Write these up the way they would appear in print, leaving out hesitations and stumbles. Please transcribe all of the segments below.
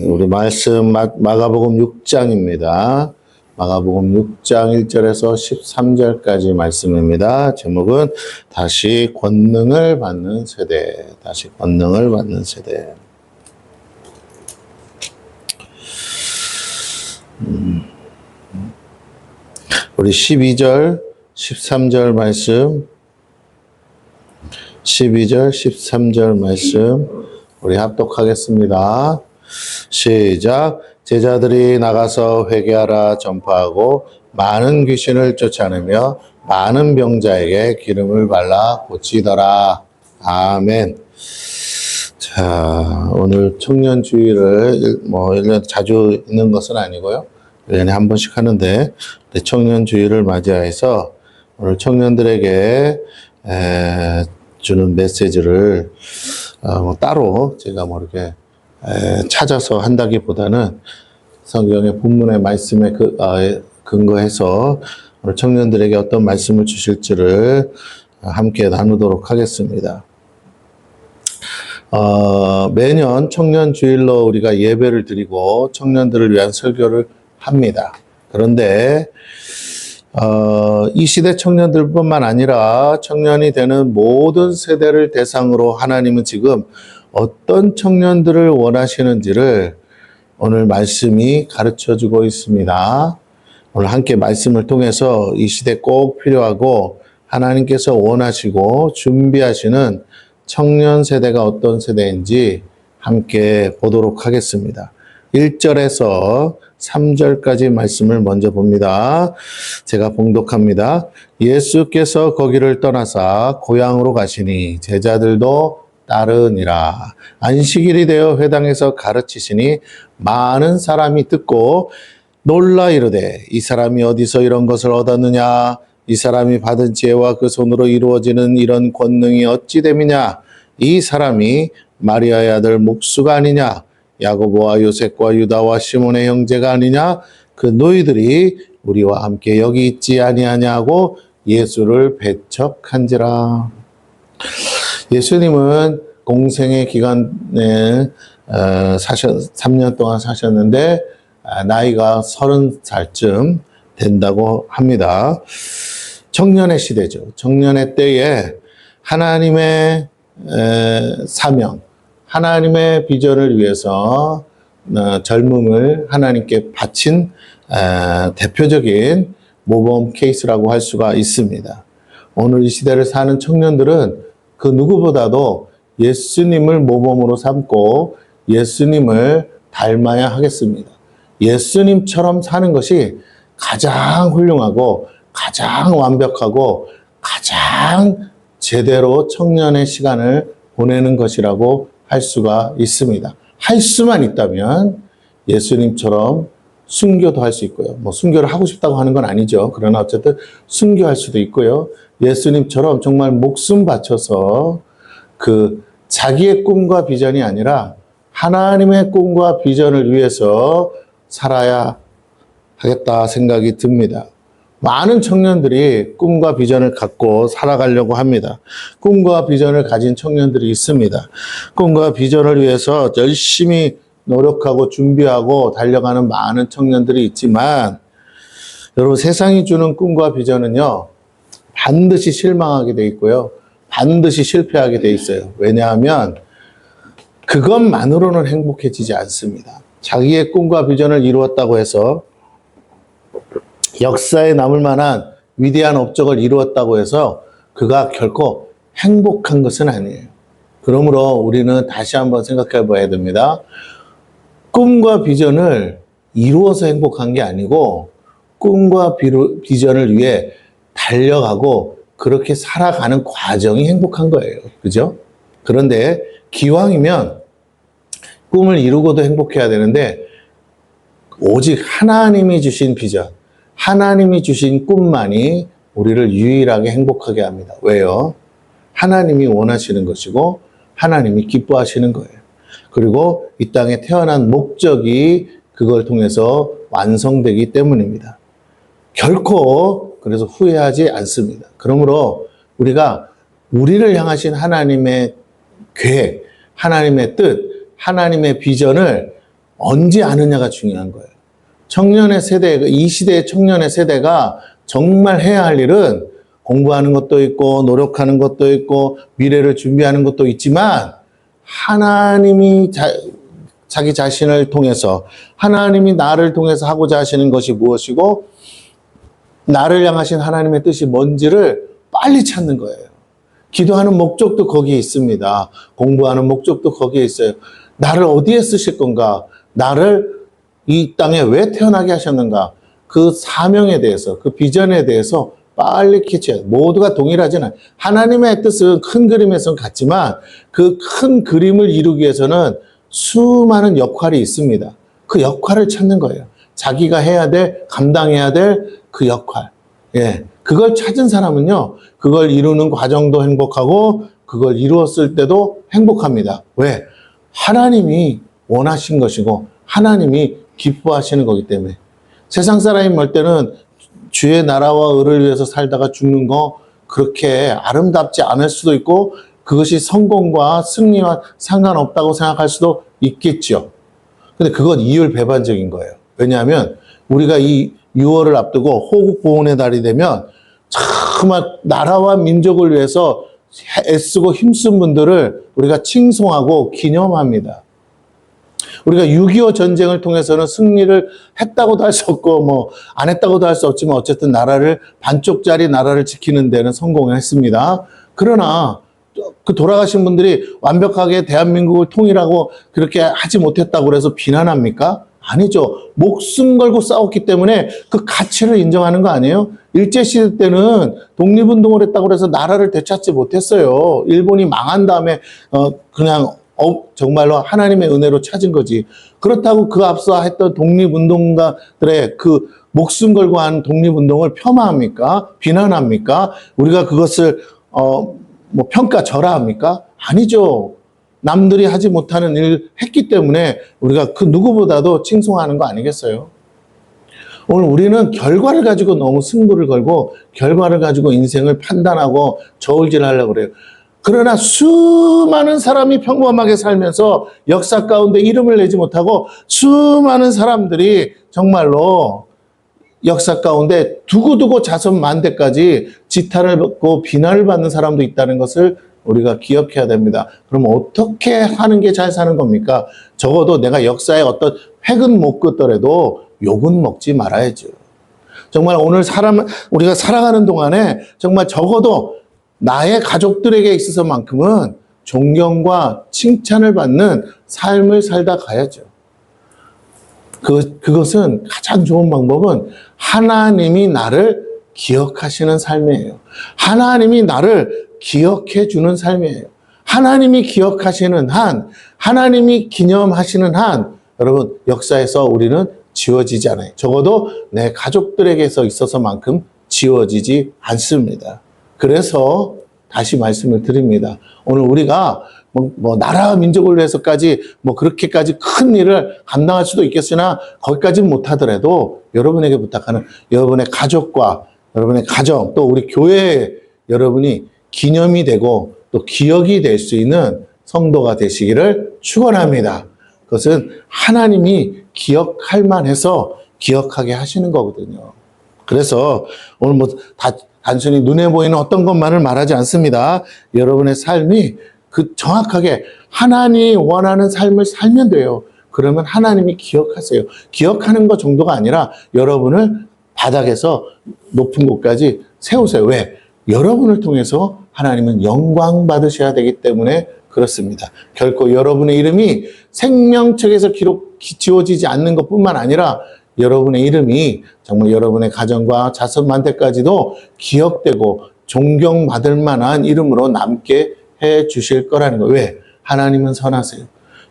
우리 말씀 마가복음 6장입니다. 마가복음 6장 1절에서 13절까지 말씀입니다. 제목은 다시 권능을 받는 세대. 다시 권능을 받는 세대. 우리 12절, 13절 말씀, 12절, 13절 말씀 우리 합독하겠습니다. 시작. 제자들이 나가서 회개하라 전파하고 많은 귀신을 쫓아내며 많은 병자에게 기름을 발라 고치더라. 아멘. 자, 오늘 청년주의를 1년 자주 있는 것은 아니고요. 1년에 한 번씩 하는데 청년주의를 맞이해서 오늘 청년들에게 주는 메시지를 따로 제가 이렇게 찾아서 한다기보다는 성경의 본문의 말씀에 근거해서 오늘 청년들에게 어떤 말씀을 주실지를 함께 나누도록 하겠습니다. 매년 청년주일로 우리가 예배를 드리고 청년들을 위한 설교를 합니다. 그런데 이 시대 청년들뿐만 아니라 청년이 되는 모든 세대를 대상으로 하나님은 지금 어떤 청년들을 원하시는지를 오늘 말씀이 가르쳐주고 있습니다. 오늘 함께 말씀을 통해서 이 시대 꼭 필요하고 하나님께서 원하시고 준비하시는 청년 세대가 어떤 세대인지 함께 보도록 하겠습니다. 1절에서 3절까지 말씀을 먼저 봅니다. 제가 봉독합니다. 예수께서 거기를 떠나사 고향으로 가시니 제자들도 따르니라. 안식일이 되어 회당에서 가르치시니 많은 사람이 듣고 놀라 이르되 이 사람이 어디서 이런 것을 얻었느냐? 이 사람이 받은 지혜와 그 손으로 이루어지는 이런 권능이 어찌 됨이냐? 이 사람이 마리아의 아들 목수가 아니냐? 야고보와 요셉과 유다와 시몬의 형제가 아니냐? 그 너희들이 우리와 함께 여기 있지 아니하냐고 예수를 배척한지라. 예수님은 공생의 기간에 3년 동안 사셨는데 나이가 30살쯤 된다고 합니다. 청년의 시대죠. 청년의 때에 하나님의 사명, 하나님의 비전을 위해서 젊음을 하나님께 바친 대표적인 모범 케이스라고 할 수가 있습니다. 오늘 이 시대를 사는 청년들은 그 누구보다도 예수님을 모범으로 삼고 예수님을 닮아야 하겠습니다. 예수님처럼 사는 것이 가장 훌륭하고 가장 완벽하고 가장 제대로 청년의 시간을 보내는 것이라고 할 수가 있습니다. 할 수만 있다면 예수님처럼 순교도 할 수 있고요. 순교를 하고 싶다고 하는 건 아니죠. 그러나 어쨌든 순교할 수도 있고요. 예수님처럼 정말 목숨 바쳐서 자기의 꿈과 비전이 아니라 하나님의 꿈과 비전을 위해서 살아야 하겠다 생각이 듭니다. 많은 청년들이 꿈과 비전을 갖고 살아가려고 합니다. 꿈과 비전을 가진 청년들이 있습니다. 꿈과 비전을 위해서 열심히 노력하고 준비하고 달려가는 많은 청년들이 있지만 여러분, 세상이 주는 꿈과 비전은요, 반드시 실망하게 돼 있고요. 반드시 실패하게 돼 있어요. 왜냐하면 그것만으로는 행복해지지 않습니다. 자기의 꿈과 비전을 이루었다고 해서 역사에 남을 만한 위대한 업적을 이루었다고 해서 그가 결코 행복한 것은 아니에요. 그러므로 우리는 다시 한번 생각해 봐야 됩니다. 꿈과 비전을 이루어서 행복한 게 아니고 꿈과 비전을 위해 달려가고 그렇게 살아가는 과정이 행복한 거예요. 그죠? 그런데 기왕이면 꿈을 이루고도 행복해야 되는데 오직 하나님이 주신 비전, 하나님이 주신 꿈만이 우리를 유일하게 행복하게 합니다. 왜요? 하나님이 원하시는 것이고 하나님이 기뻐하시는 거예요. 그리고 이 땅에 태어난 목적이 그걸 통해서 완성되기 때문입니다. 결코 그래서 후회하지 않습니다. 그러므로 우리가 우리를 향하신 하나님의 계획, 하나님의 뜻, 하나님의 비전을 언제 아느냐가 중요한 거예요. 청년의 세대, 이 시대의 청년의 세대가 정말 해야 할 일은 공부하는 것도 있고 노력하는 것도 있고 미래를 준비하는 것도 있지만 하나님이 자기 자신을 통해서 하나님이 나를 통해서 하고자 하시는 것이 무엇이고 나를 향하신 하나님의 뜻이 뭔지를 빨리 찾는 거예요. 기도하는 목적도 거기에 있습니다. 공부하는 목적도 거기에 있어요. 나를 어디에 쓰실 건가? 나를 이 땅에 왜 태어나게 하셨는가? 그 사명에 대해서, 그 비전에 대해서 빨리 캐치해요. 모두가 동일하지는 않아요. 하나님의 뜻은 큰 그림에서는 같지만 그 큰 그림을 이루기 위해서는 수많은 역할이 있습니다. 그 역할을 찾는 거예요. 자기가 해야 될, 감당해야 될 그 역할. 예. 그걸 찾은 사람은요, 그걸 이루는 과정도 행복하고, 그걸 이루었을 때도 행복합니다. 왜? 하나님이 원하신 것이고, 하나님이 기뻐하시는 거기 때문에. 세상 사람이 볼 때는 주의 나라와 의를 위해서 살다가 죽는 거 그렇게 아름답지 않을 수도 있고, 그것이 성공과 승리와 상관없다고 생각할 수도 있겠죠. 근데 그건 이율배반적인 거예요. 왜냐하면 우리가 이 6월을 앞두고 호국보훈의 달이 되면 정말 나라와 민족을 위해서 애쓰고 힘쓴 분들을 우리가 칭송하고 기념합니다. 우리가 6.25 전쟁을 통해서는 승리를 했다고도 할 수 없고 뭐 안 했다고도 할 수 없지만 어쨌든 나라를 반쪽짜리 나라를 지키는 데는 성공을 했습니다. 그러나 그 돌아가신 분들이 완벽하게 대한민국을 통일하고 그렇게 하지 못했다고 그래서 비난합니까? 아니죠. 목숨 걸고 싸웠기 때문에 그 가치를 인정하는 거 아니에요? 일제시대 때는 독립운동을 했다고 해서 나라를 되찾지 못했어요. 일본이 망한 다음에 그냥 정말로 하나님의 은혜로 찾은 거지. 그렇다고 그 앞서 했던 독립운동가들의 그 목숨 걸고 한 독립운동을 폄하합니까? 비난합니까? 우리가 그것을 뭐 평가절하합니까? 아니죠. 남들이 하지 못하는 일을 했기 때문에 우리가 그 누구보다도 칭송하는 거 아니겠어요? 오늘 우리는 결과를 가지고 너무 승부를 걸고 결과를 가지고 인생을 판단하고 저울질하려고 그래요. 그러나 수많은 사람이 평범하게 살면서 역사 가운데 이름을 내지 못하고 수많은 사람들이 정말로 역사 가운데 두고두고 자손 만대까지 지탄을 받고 비난을 받는 사람도 있다는 것을 우리가 기억해야 됩니다. 그럼 어떻게 하는 게 잘 사는 겁니까? 적어도 내가 역사에 어떤 획은 못 긋더라도 욕은 먹지 말아야죠. 정말 오늘 우리가 살아가는 동안에 정말 적어도 나의 가족들에게 있어서만큼은 존경과 칭찬을 받는 삶을 살다 가야죠. 그것은 가장 좋은 방법은 하나님이 나를 기억하시는 삶이에요. 하나님이 나를 기억해 주는 삶이에요. 하나님이 기억하시는 한, 하나님이 기념하시는 한, 여러분, 역사에서 우리는 지워지지 않아요. 적어도 내 가족들에게서 있어서만큼 지워지지 않습니다. 그래서 다시 말씀을 드립니다. 오늘 우리가 뭐 나라와 민족을 위해서까지 뭐 그렇게까지 큰 일을 감당할 수도 있겠으나 거기까지는 못하더라도 여러분에게 부탁하는 여러분의 가족과 여러분의 가정 또 우리 교회에 여러분이 기념이 되고 또 기억이 될 수 있는 성도가 되시기를 축원합니다. 그것은 하나님이 기억할 만해서 기억하게 하시는 거거든요. 그래서 오늘 뭐 단순히 눈에 보이는 어떤 것만을 말하지 않습니다. 여러분의 삶이 그 정확하게 하나님이 원하는 삶을 살면 돼요. 그러면 하나님이 기억하세요. 기억하는 것 정도가 아니라 여러분을 바닥에서 높은 곳까지 세우세요. 왜? 여러분을 통해서 하나님은 영광 받으셔야 되기 때문에 그렇습니다. 결코 여러분의 이름이 생명책에서 지워지지 않는 것뿐만 아니라 여러분의 이름이 정말 여러분의 가정과 자손 만대까지도 기억되고 존경받을 만한 이름으로 남게 해 주실 거라는 거예요. 왜? 하나님은 선하세요.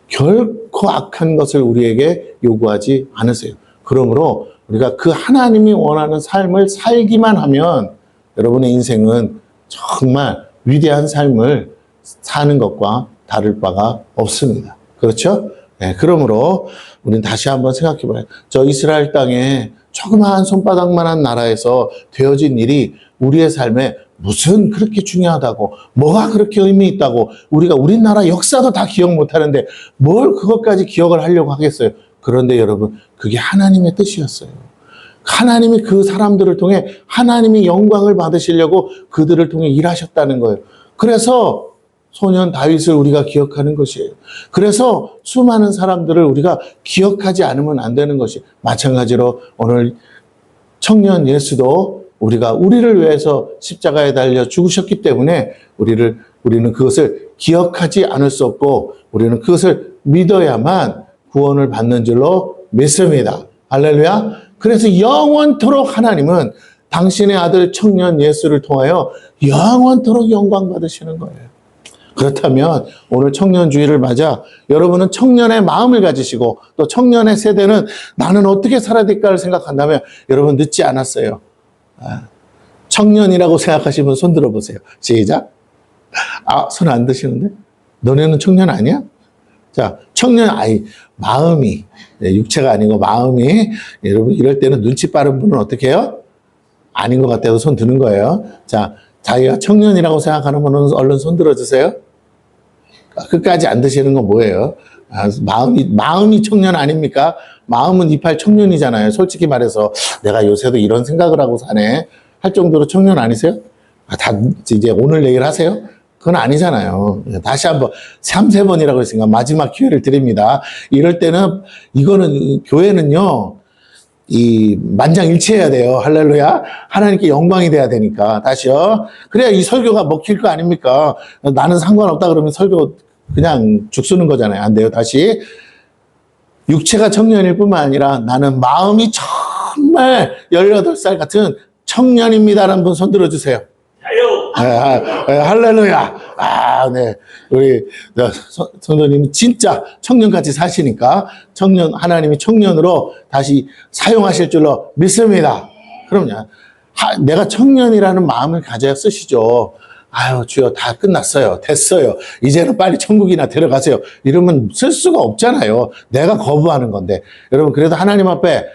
결코 악한 것을 우리에게 요구하지 않으세요. 그러므로 우리가 그 하나님이 원하는 삶을 살기만 하면 여러분의 인생은 정말 위대한 삶을 사는 것과 다를 바가 없습니다. 그렇죠? 네, 그러므로 우리는 다시 한번 생각해 봐요. 저 이스라엘 땅에 조그마한 손바닥만한 나라에서 되어진 일이 우리의 삶에 무슨 그렇게 중요하다고, 뭐가 그렇게 의미 있다고, 우리나라 역사도 다 기억 못 하는데 뭘 그것까지 기억을 하려고 하겠어요? 그런데 여러분, 그게 하나님의 뜻이었어요. 하나님이 그 사람들을 통해 하나님이 영광을 받으시려고 그들을 통해 일하셨다는 거예요. 그래서 소년 다윗을 우리가 기억하는 것이에요. 그래서 수많은 사람들을 우리가 기억하지 않으면 안 되는 것이, 마찬가지로 오늘 청년 예수도 우리를 위해서 십자가에 달려 죽으셨기 때문에 우리는 그것을 기억하지 않을 수 없고 우리는 그것을 믿어야만 구원을 받는 줄로 믿습니다. 할렐루야. 그래서 영원토록 하나님은 당신의 아들 청년 예수를 통하여 영원토록 영광 받으시는 거예요. 그렇다면 오늘 청년주의를 맞아 여러분은 청년의 마음을 가지시고 또 청년의 세대는 나는 어떻게 살아야 될까를 생각한다면 여러분 늦지 않았어요. 청년이라고 생각하시면 손 들어보세요. 시작. 손 안 드시는데? 너네는 청년 아니야? 자, 청년, 마음이, 육체가 아니고 마음이, 여러분, 이럴 때는 눈치 빠른 분은 어떻게 해요? 아닌 것 같아도 손 드는 거예요. 자, 자기가 청년이라고 생각하는 분은 얼른 손 들어주세요. 끝까지 안 드시는 건 뭐예요? 마음이 청년 아닙니까? 마음은 이팔 청년이잖아요. 솔직히 말해서 내가 요새도 이런 생각을 하고 사네 할 정도로 청년 아니세요? 다 이제 오늘 내일 하세요? 그건 아니잖아요. 다시 한번 3-4번이라고 했으니까 마지막 기회를 드립니다. 이럴 때는 이거는 교회는요. 이 만장일치해야 돼요. 할렐루야. 하나님께 영광이 돼야 되니까. 다시요. 그래야 이 설교가 먹힐 거 아닙니까? 나는 상관없다 그러면 설교 그냥 죽 쓰는 거잖아요. 안 돼요. 다시. 육체가 청년일 뿐만 아니라 나는 마음이 정말 18살 같은 청년입니다라는 분 손 들어주세요. 할렐루야. 네. 우리 성도님은 진짜 청년같이 사시니까 하나님이 청년으로 다시 사용하실 줄로 믿습니다. 그럼요. 내가 청년이라는 마음을 가져야 쓰시죠. 주여 다 끝났어요. 됐어요. 이제는 빨리 천국이나 데려가세요. 이러면 쓸 수가 없잖아요. 내가 거부하는 건데. 여러분, 그래도 하나님 앞에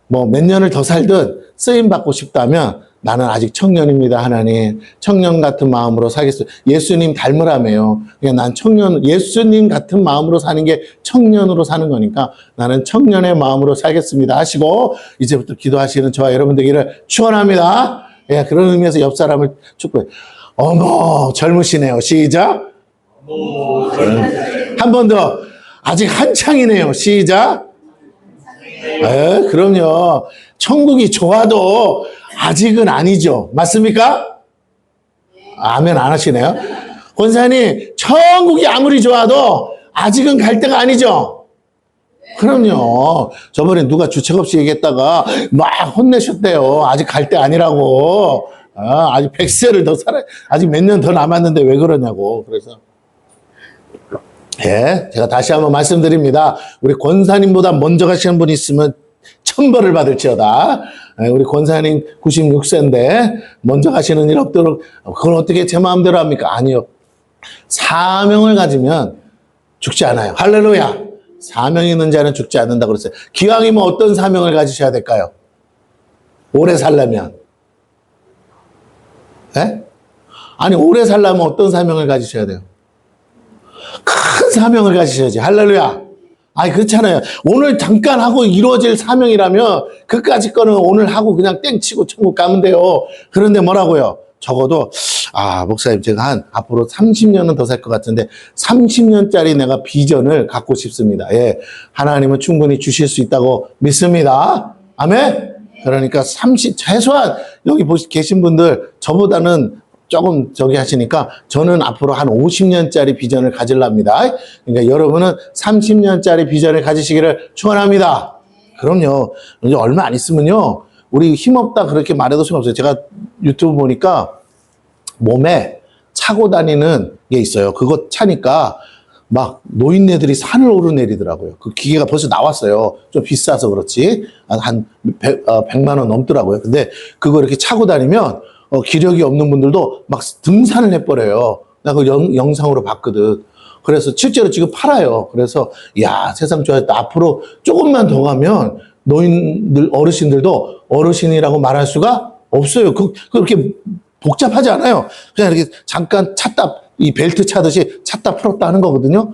몇 년을 더 살든 쓰임 받고 싶다면 나는 아직 청년입니다. 하나님. 청년 같은 마음으로 살겠어요. 예수님 닮으라며요. 그냥 난 예수님 같은 마음으로 사는 게 청년으로 사는 거니까 나는 청년의 마음으로 살겠습니다. 하시고 이제부터 기도하시는 저와 여러분 되기를 축원합니다. 그런 의미에서 옆 사람을 축복해요. 어머, 젊으시네요. 시작. 한 번 더. 아직 한창이네요. 시작. 그럼요. 천국이 좋아도 아직은 아니죠. 맞습니까? 아멘 안 하시네요. 권사님, 천국이 아무리 좋아도 아직은 갈 때가 아니죠. 그럼요. 저번에 누가 주책 없이 얘기했다가 막 혼내셨대요. 아직 갈 때 아니라고. 아직 100세를 더 아직 몇 년 더 남았는데 왜 그러냐고. 그래서 제가 다시 한번 말씀드립니다. 우리 권사님보다 먼저 가시는 분이 있으면 천벌을 받을지어다. 우리 권사님 96세인데 먼저 가시는 일 없도록 그건 어떻게 제 마음대로 합니까? 아니요. 사명을 가지면 죽지 않아요. 할렐루야. 사명이 있는 자는 죽지 않는다고 그랬어요. 기왕이면 어떤 사명을 가지셔야 될까요? 오래 살려면. 아니 오래 살려면 어떤 사명을 가지셔야 돼요? 큰 사명을 가지셔야지. 할렐루야. 그렇잖아요. 오늘 잠깐 하고 이루어질 사명이라면 그까짓 거는 오늘 하고 그냥 땡치고 천국 가면 돼요. 그런데 뭐라고요? 적어도 목사님 제가 앞으로 30년은 더 살 것 같은데 30년짜리 내가 비전을 갖고 싶습니다. 하나님은 충분히 주실 수 있다고 믿습니다. 아멘. 그러니까 최소한 여기 계신 분들 저보다는 조금 하시니까 저는 앞으로 한 50년짜리 비전을 가질랍니다. 그러니까 여러분은 30년짜리 비전을 가지시기를 축원합니다. 그럼요. 이제 얼마 안 있으면요. 우리 힘없다 그렇게 말해도 소용없어요. 제가 유튜브 보니까 몸에 차고 다니는 게 있어요. 그거 차니까 막 노인네들이 산을 오르내리더라고요. 그 기계가 벌써 나왔어요. 좀 비싸서 그렇지. 한 100만 원 넘더라고요. 근데 그거 이렇게 차고 다니면 기력이 없는 분들도 막 등산을 해버려요. 나 그 영상으로 봤거든. 그래서 실제로 지금 팔아요. 그래서 세상 좋아졌다. 앞으로 조금만 더 가면 노인들, 어르신들도 어르신이라고 말할 수가 없어요. 그렇게 복잡하지 않아요. 그냥 이렇게 잠깐 찼다, 이 벨트 차듯이 찼다 풀었다 하는 거거든요.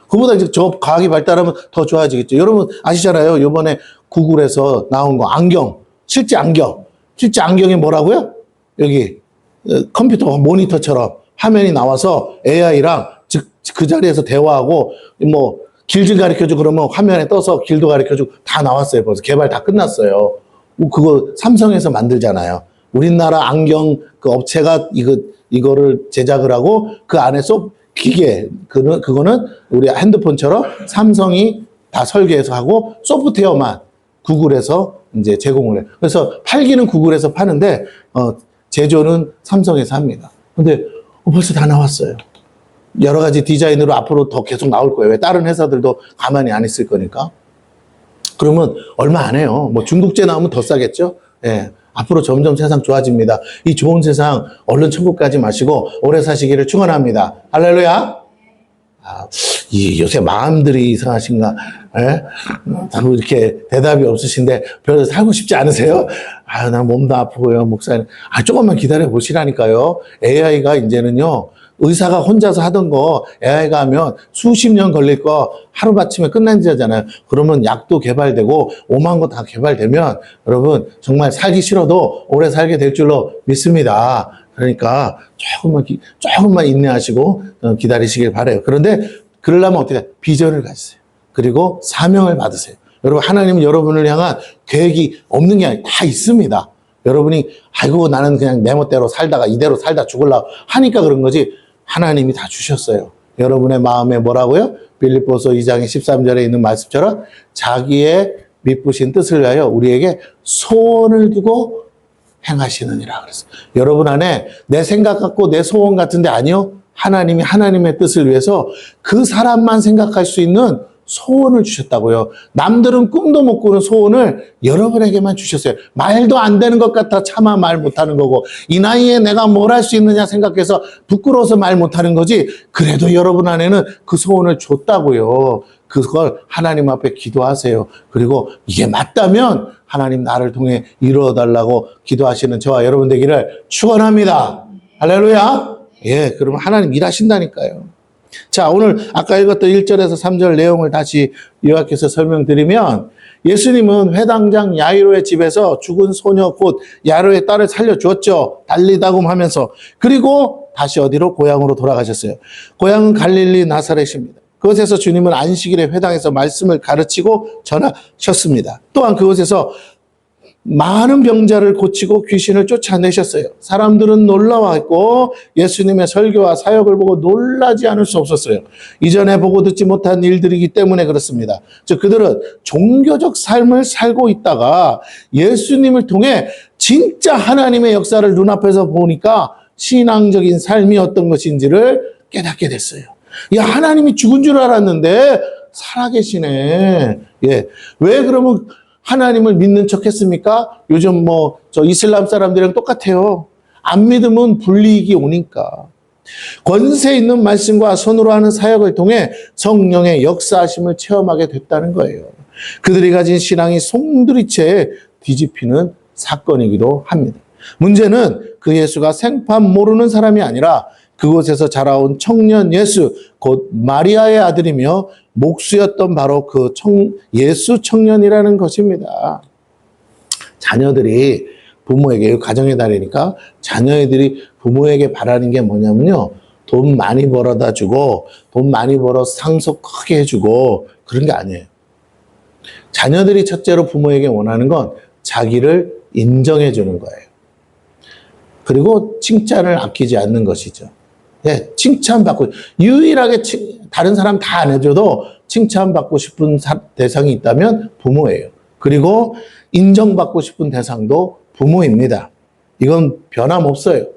그보다 이제 저 과학이 발달하면 더 좋아지겠죠. 여러분 아시잖아요. 요번에 구글에서 나온 거 안경, 실제 안경. 실제 안경이 뭐라고요? 여기 컴퓨터 모니터처럼 화면이 나와서 AI랑 즉 그 자리에서 대화하고 뭐 길 좀 가르쳐주고 그러면 화면에 떠서 길도 가르쳐주고 다 나왔어요. 벌써 개발 다 끝났어요. 그거 삼성에서 만들잖아요. 우리나라 안경 그 업체가 이거를 제작을 하고 그 안에 기계 그거는 우리 핸드폰처럼 삼성이 다 설계해서 하고 소프트웨어만 구글에서 이제 제공을 해요. 그래서 팔기는 구글에서 파는데 제조는 삼성에서 합니다. 근데 벌써 다 나왔어요. 여러 가지 디자인으로 앞으로 더 계속 나올 거예요. 왜 다른 회사들도 가만히 안 있을 거니까. 그러면 얼마 안 해요. 뭐 중국제 나오면 더 싸겠죠? 예. 앞으로 점점 세상 좋아집니다. 이 좋은 세상 얼른 천국 가지 마시고 오래 사시기를 축원합니다. 할렐루야. 요새 마음들이 이상하신가? 예? 자꾸 이렇게 대답이 없으신데 별로 살고 싶지 않으세요? 난 몸도 아프고요, 목사님. 조금만 기다려 보시라니까요. AI가 이제는요, 의사가 혼자서 하던 거 AI가 하면 수십 년 걸릴 거 하루아침에 끝난다잖아요. 그러면 약도 개발되고 오만 거 다 개발되면 여러분 정말 살기 싫어도 오래 살게 될 줄로 믿습니다. 그러니까 조금만 인내하시고 기다리시길 바라요. 그런데 그러려면 어떻게 해요? 비전을 가지세요. 그리고 사명을 받으세요. 여러분 하나님은 여러분을 향한 계획이 없는 게 아니라 다 있습니다. 여러분이 아이고 나는 그냥 내 멋대로 살다가 이대로 살다 죽으려고 하니까 그런 거지 하나님이 다 주셨어요. 여러분의 마음에 뭐라고요? 빌립보서 2장 13절에 있는 말씀처럼 자기의 미쁘신 뜻을 위하여 우리에게 소원을 두고 행하시느니라 그랬어요. 여러분 안에 내 생각 같고 내 소원 같은데 아니요. 하나님이 하나님의 뜻을 위해서 그 사람만 생각할 수 있는 소원을 주셨다고요. 남들은 꿈도 못 꾸는 소원을 여러분에게만 주셨어요. 말도 안 되는 것 같아 차마 말 못하는 거고 이 나이에 내가 뭘 할 수 있느냐 생각해서 부끄러워서 말 못하는 거지 그래도 여러분 안에는 그 소원을 줬다고요. 그걸 하나님 앞에 기도하세요. 그리고 이게 맞다면 하나님 나를 통해 이루어달라고 기도하시는 저와 여러분 되기를 축원합니다. 할렐루야. 예, 그러면 하나님 일하신다니까요. 자, 오늘 아까 읽었던 1절에서 3절 내용을 다시 요약해서 설명드리면 예수님은 회당장 야이로의 집에서 죽은 소녀 곧 야이로의 딸을 살려주었죠. 달리다금 하면서. 그리고 다시 어디로? 고향으로 돌아가셨어요. 고향은 갈릴리 나사렛입니다. 그곳에서 주님은 안식일에 회당에서 말씀을 가르치고 전하셨습니다. 또한 그곳에서 많은 병자를 고치고 귀신을 쫓아내셨어요. 사람들은 놀라워했고 예수님의 설교와 사역을 보고 놀라지 않을 수 없었어요. 이전에 보고 듣지 못한 일들이기 때문에 그렇습니다. 즉 그들은 종교적 삶을 살고 있다가 예수님을 통해 진짜 하나님의 역사를 눈앞에서 보니까 신앙적인 삶이 어떤 것인지를 깨닫게 됐어요. 야, 하나님이 죽은 줄 알았는데 살아계시네. 예. 왜 그러면 하나님을 믿는 척 했습니까? 요즘 저 이슬람 사람들이랑 똑같아요. 안 믿으면 불이익이 오니까. 권세 있는 말씀과 손으로 하는 사역을 통해 성령의 역사하심을 체험하게 됐다는 거예요. 그들이 가진 신앙이 송두리째 뒤집히는 사건이기도 합니다. 문제는 그 예수가 생판 모르는 사람이 아니라 그곳에서 자라온 청년 예수, 곧 마리아의 아들이며 목수였던 바로 그 예수 청년이라는 것입니다. 자녀들이 부모에게, 가정의 달이니까 자녀들이 부모에게 바라는 게 뭐냐면요. 돈 많이 벌어다 주고, 돈 많이 벌어 상속 크게 해주고, 그런 게 아니에요. 자녀들이 첫째로 부모에게 원하는 건 자기를 인정해 주는 거예요. 그리고 칭찬을 아끼지 않는 것이죠. 네, 칭찬받고, 유일하게 다른 사람 다 안 해줘도 칭찬받고 싶은 대상이 있다면 부모예요. 그리고 인정받고 싶은 대상도 부모입니다. 이건 변함없어요.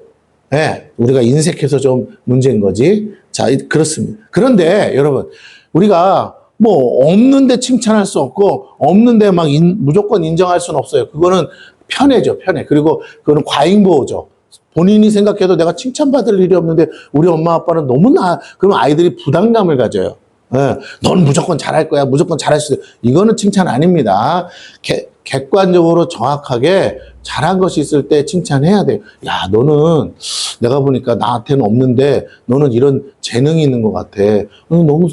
네, 우리가 인색해서 좀 문제인 거지. 자, 그렇습니다. 그런데 여러분, 우리가 없는데 칭찬할 수 없고, 없는데 무조건 인정할 수는 없어요. 그거는 편애죠, 편애. 그리고 그거는 과잉보호죠. 본인이 생각해도 내가 칭찬받을 일이 없는데 우리 엄마 아빠는 너무 그러면 아이들이 부담감을 가져요. 네. 넌 무조건 잘할 거야. 무조건 잘할 수 있어. 이거는 칭찬 아닙니다. 객관적으로 정확하게 잘한 것이 있을 때 칭찬해야 돼요. 야, 너는 내가 보니까 나한테는 없는데 너는 이런 재능이 있는 것 같아. 너무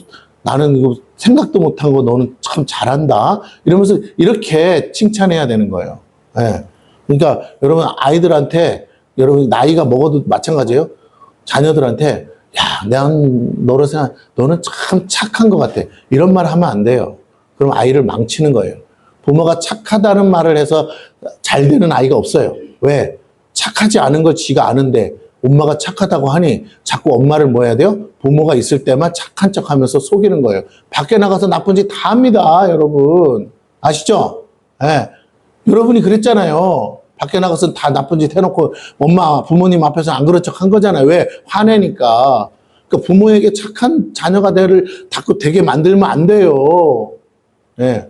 나는 이거 생각도 못한 거 너는 참 잘한다. 이러면서 이렇게 칭찬해야 되는 거예요. 예. 그러니까 여러분 아이들한테 여러분 나이가 먹어도 마찬가지예요. 자녀들한테 야, 난 너를 생각, 너는 참 착한 것 같아. 이런 말 하면 안 돼요. 그럼 아이를 망치는 거예요. 부모가 착하다는 말을 해서 잘 되는 아이가 없어요. 왜? 착하지 않은 걸 지가 아는데 엄마가 착하다고 하니 자꾸 엄마를 뭐 해야 돼요? 부모가 있을 때만 착한 척 하면서 속이는 거예요. 밖에 나가서 나쁜 짓 다 합니다, 여러분. 아시죠? 예. 여러분이 그랬잖아요. 밖에 나가서 다 나쁜 짓 해놓고 엄마, 부모님 앞에서 안 그런 척 한 거잖아요. 왜? 화내니까. 그러니까 부모에게 착한 자녀가 되게 만들면 안 돼요. 예.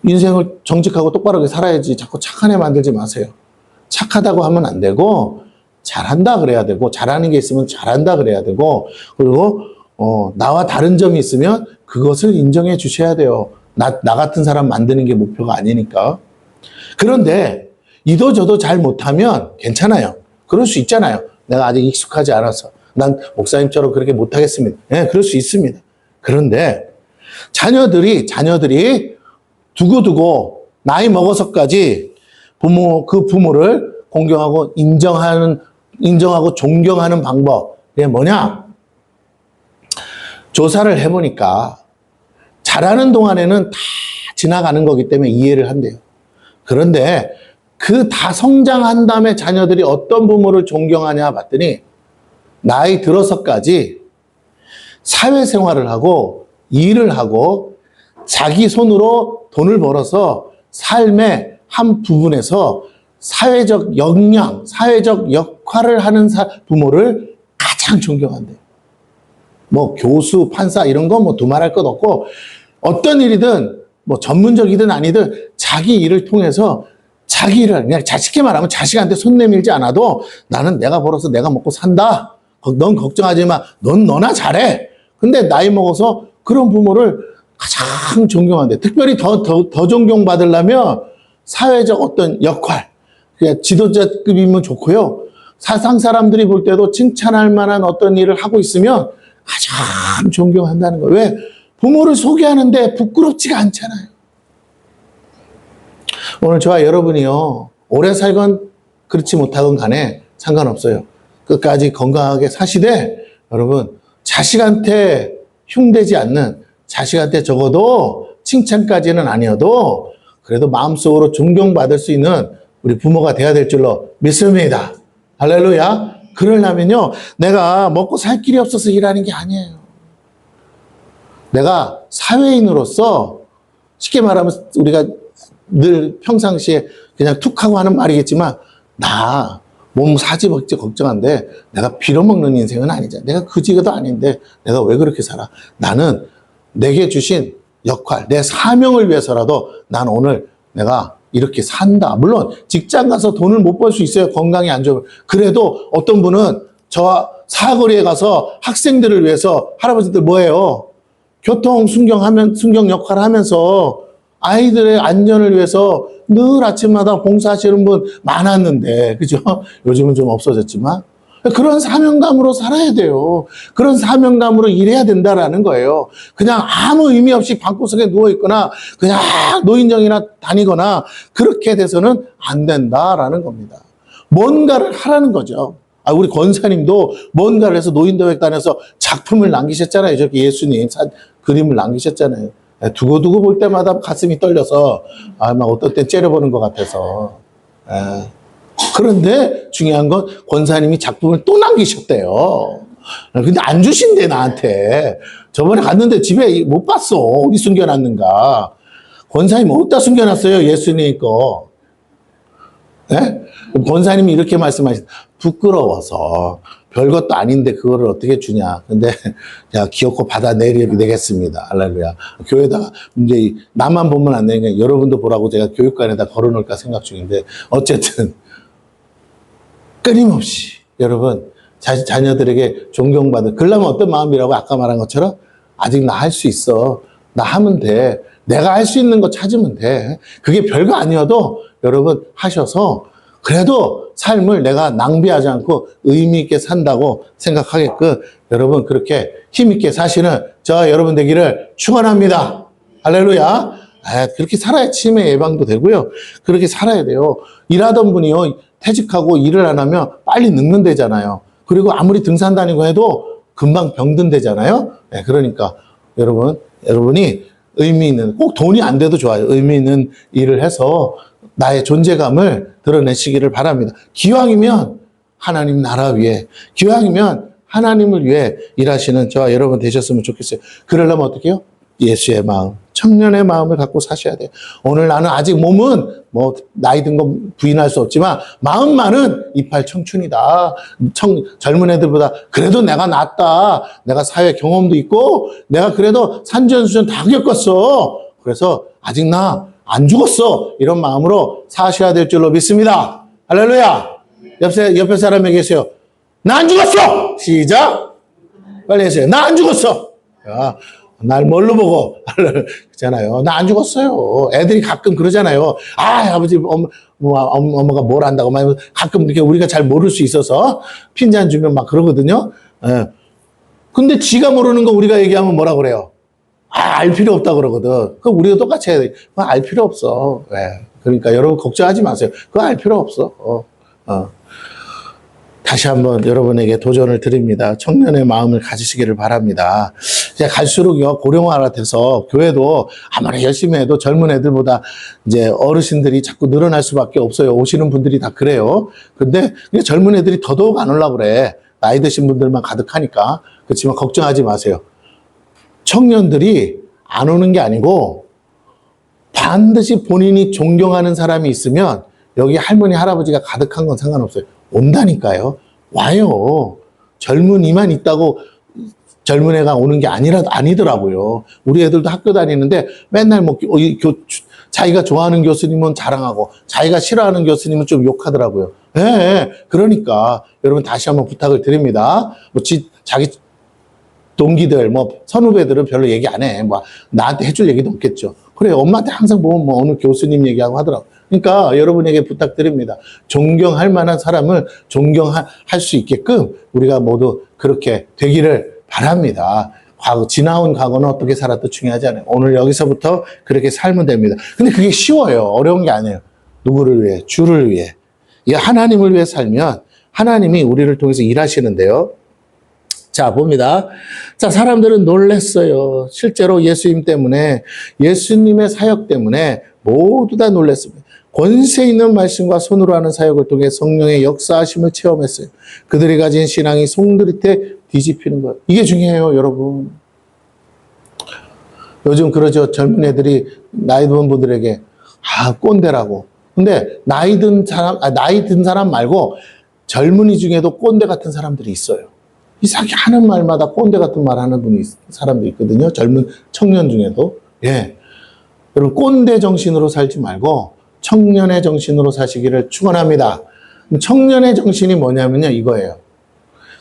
인생을 정직하고 똑바르게 살아야지 자꾸 착한 애 만들지 마세요. 착하다고 하면 안 되고 잘한다 그래야 되고 잘하는 게 있으면 잘한다 그래야 되고 그리고 나와 다른 점이 있으면 그것을 인정해 주셔야 돼요. 나 같은 사람 만드는 게 목표가 아니니까. 그런데 이도저도 잘 못하면 괜찮아요. 그럴 수 있잖아요. 내가 아직 익숙하지 않아서 난 목사님처럼 그렇게 못하겠습니다. 네, 그럴 수 있습니다. 그런데 자녀들이 두고두고 나이 먹어서까지 그 부모를 공경하고 인정하고 존경하는 방법이 뭐냐? 조사를 해보니까 잘하는 동안에는 다 지나가는 거기 때문에 이해를 한대요. 그런데 그 다 성장한 다음에 자녀들이 어떤 부모를 존경하냐 봤더니 나이 들어서까지 사회생활을 하고 일을 하고 자기 손으로 돈을 벌어서 삶의 한 부분에서 사회적 역량, 사회적 역할을 하는 부모를 가장 존경한대요. 뭐 교수, 판사 이런 거 뭐 두말할 것 없고 어떤 일이든 뭐 전문적이든 아니든 자기 일을 통해서 자기 일을 그냥 쉽게 말하면 자식한테 손 내밀지 않아도 나는 내가 벌어서 내가 먹고 산다. 넌 걱정하지 마. 넌 너나 잘해. 근데 나이 먹어서 그런 부모를 가장 존경한대. 특별히 더 존경받으려면 사회적 어떤 역할, 그냥 지도자급이면 좋고요. 사상 사람들이 볼 때도 칭찬할 만한 어떤 일을 하고 있으면 가장 존경한다는 거예요. 왜? 부모를 소개하는데 부끄럽지가 않잖아요. 오늘 저와 여러분이요, 오래 살건 그렇지 못하건 간에 상관없어요. 끝까지 건강하게 사시되, 여러분, 자식한테 흉되지 않는, 자식한테 적어도 칭찬까지는 아니어도, 그래도 마음속으로 존경받을 수 있는 우리 부모가 돼야 될 줄로 믿습니다. 할렐루야. 그러려면요, 내가 먹고 살 길이 없어서 일하는 게 아니에요. 내가 사회인으로서, 쉽게 말하면 우리가 늘 평상시에 그냥 툭 하고 하는 말이겠지만, 나 몸 사지먹지 걱정한데 내가 빌어먹는 인생은 아니잖아. 내가 그지가도 아닌데 내가 왜 그렇게 살아? 나는 내게 주신 역할, 내 사명을 위해서라도 난 오늘 내가 이렇게 산다. 물론 직장 가서 돈을 못 벌 수 있어요. 건강이 안 좋으면. 그래도 어떤 분은 저 사거리에 가서 학생들을 위해서 할아버지들 뭐예요? 교통 순경 역할을 하면서 아이들의 안전을 위해서 늘 아침마다 봉사하시는 분 많았는데, 그죠? 요즘은 좀 없어졌지만. 그런 사명감으로 살아야 돼요. 그런 사명감으로 일해야 된다라는 거예요. 그냥 아무 의미 없이 방구석에 누워있거나, 그냥 노인정이나 다니거나, 그렇게 돼서는 안 된다라는 겁니다. 뭔가를 하라는 거죠. 우리 권사님도 뭔가를 해서 노인도회 다녀서 작품을 남기셨잖아요. 저기 예수님 그림을 남기셨잖아요. 두고두고 볼 때마다 가슴이 떨려서 막 어떤 땐 째려보는 것 같아서. 그런데 중요한 건 권사님이 작품을 또 남기셨대요. 근데 안 주신대 나한테. 저번에 갔는데 집에 못 봤어. 어디 숨겨놨는가. 권사님 어디다 숨겨놨어요? 예수님 거. 네? 권사님이 이렇게 말씀하셨어요. 부끄러워서 별것도 아닌데 그거를 어떻게 주냐. 근데 야 기어코 받아내겠습니다. 할렐루야. 교회에다가 이제 나만 보면 안 되니까 여러분도 보라고 제가 교육관에다 걸어놓을까 생각 중인데 어쨌든 끊임없이 여러분 자녀들에게 존경받을 그러려면 어떤 마음이라고 아까 말한 것처럼 아직 나 할 수 있어. 나 하면 돼. 내가 할 수 있는 거 찾으면 돼. 그게 별거 아니어도 여러분 하셔서 그래도 삶을 내가 낭비하지 않고 의미 있게 산다고 생각하게끔 여러분 그렇게 힘있게 사시는 저 여러분 되기를 축원합니다. 할렐루야. 그렇게 살아야 치매 예방도 되고요. 그렇게 살아야 돼요. 일하던 분이요, 퇴직하고 일을 안 하면 빨리 늙는다잖아요. 그리고 아무리 등산 다니고 해도 금방 병든다잖아요. 그러니까 여러분이 의미 있는, 꼭 돈이 안 돼도 좋아요. 의미 있는 일을 해서 나의 존재감을 드러내시기를 바랍니다. 기왕이면 하나님 나라 위해, 기왕이면 하나님을 위해 일하시는 저와 여러분 되셨으면 좋겠어요. 그러려면 어떻게 해요? 예수의 마음, 청년의 마음을 갖고 사셔야 돼요. 오늘 나는 아직 몸은 뭐 나이 든 거 부인할 수 없지만 마음만은 이팔 청춘이다. 젊은 애들보다 그래도 내가 낫다. 내가 사회 경험도 있고 내가 그래도 산전수전 다 겪었어. 그래서 아직 나 안 죽었어. 이런 마음으로 사셔야 될 줄로 믿습니다. 할렐루야. 옆에 사람에게 계세요. 나 안 죽었어. 시작. 빨리 하세요. 나 안 죽었어. 야, 날 뭘로 보고 그러잖아요. 나 안 죽었어요. 애들이 가끔 그러잖아요. 아버지 엄마가 뭘 안다고 막 가끔 이렇게 우리가 잘 모를 수 있어서 핀잔 주면 막 그러거든요. 근데 지가 모르는 거 우리가 얘기하면 뭐라 그래요? 알 필요 없다 그러거든. 그거 우리가 똑같이 해야 돼. 그거 알 필요 없어. 그러니까 여러분 걱정하지 마세요. 그거 알 필요 없어. 다시 한번 여러분에게 도전을 드립니다. 청년의 마음을 가지시기를 바랍니다. 이제 갈수록요, 고령화가 돼서 교회도 아무리 열심히 해도 젊은 애들보다 이제 어르신들이 자꾸 늘어날 수밖에 없어요. 오시는 분들이 다 그래요. 근데 젊은 애들이 더더욱 안 오려고 그래. 나이 드신 분들만 가득하니까. 그렇지만 걱정하지 마세요. 청년들이 안 오는 게 아니고 반드시 본인이 존경하는 사람이 있으면 여기 할머니, 할아버지가 가득한 건 상관없어요. 온다니까요. 와요. 젊은이만 있다고 젊은 애가 오는 게 아니더라고요. 우리 애들도 학교 다니는데 맨날 자기가 좋아하는 교수님은 자랑하고 자기가 싫어하는 교수님은 좀 욕하더라고요. 그러니까 여러분 다시 한번 부탁을 드립니다. 자기 동기들, 선후배들은 별로 얘기 안 해. 나한테 해줄 얘기도 없겠죠. 그래, 엄마한테 항상 보면 어느 교수님 얘기하고 하더라고. 그러니까 여러분에게 부탁드립니다. 존경할 만한 사람을 존경할 수 있게끔 우리가 모두 그렇게 되기를 바랍니다. 지나온 과거는 어떻게 살았도 중요하지 않아요. 오늘 여기서부터 그렇게 살면 됩니다. 근데 그게 쉬워요. 어려운 게 아니에요. 누구를 위해? 주를 위해. 하나님을 위해 살면 하나님이 우리를 통해서 일하시는데요. 자, 봅니다. 자, 사람들은 놀랬어요. 실제로 예수님 때문에, 예수님의 사역 때문에 모두 다 놀랬습니다. 권세 있는 말씀과 손으로 하는 사역을 통해 성령의 역사하심을 체험했어요. 그들이 가진 신앙이 송두리째 뒤집히는 거예요. 이게 중요해요, 여러분. 요즘 그러죠. 젊은 애들이 나이 든 분들에게 꼰대라고. 근데 나이 든 사람 말고 젊은이 중에도 꼰대 같은 사람들이 있어요. 이상하게 하는 말마다 꼰대 같은 말 하는 사람도 있거든요. 젊은 청년 중에도. 여러분, 꼰대 정신으로 살지 말고 청년의 정신으로 사시기를 축원합니다. 청년의 정신이 뭐냐면요, 이거예요.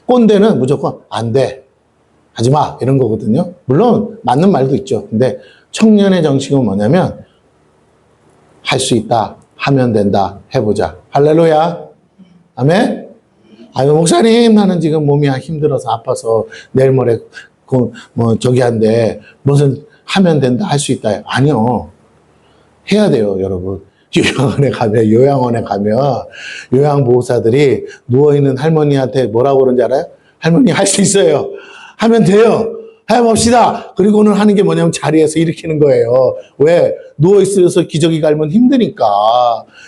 꼰대는 무조건 안 돼, 하지 마, 이런 거거든요. 물론 맞는 말도 있죠. 근데 청년의 정신은 뭐냐면 할 수 있다, 하면 된다, 해보자. 할렐루야. 아멘. 목사님, 나는 지금 몸이 힘들어서 아파서 내일 모레 저기 한데 무슨 하면 된다, 할 수 있다. 아니요. 해야 돼요, 여러분. 요양원에 가면 요양보호사들이 누워있는 할머니한테 뭐라고 그러는지 알아요? 할머니, 할 수 있어요. 하면 돼요. 해봅시다. 그리고는 하는 게 뭐냐면 자리에서 일으키는 거예요. 왜? 누워있어서 기저귀 갈면 힘드니까.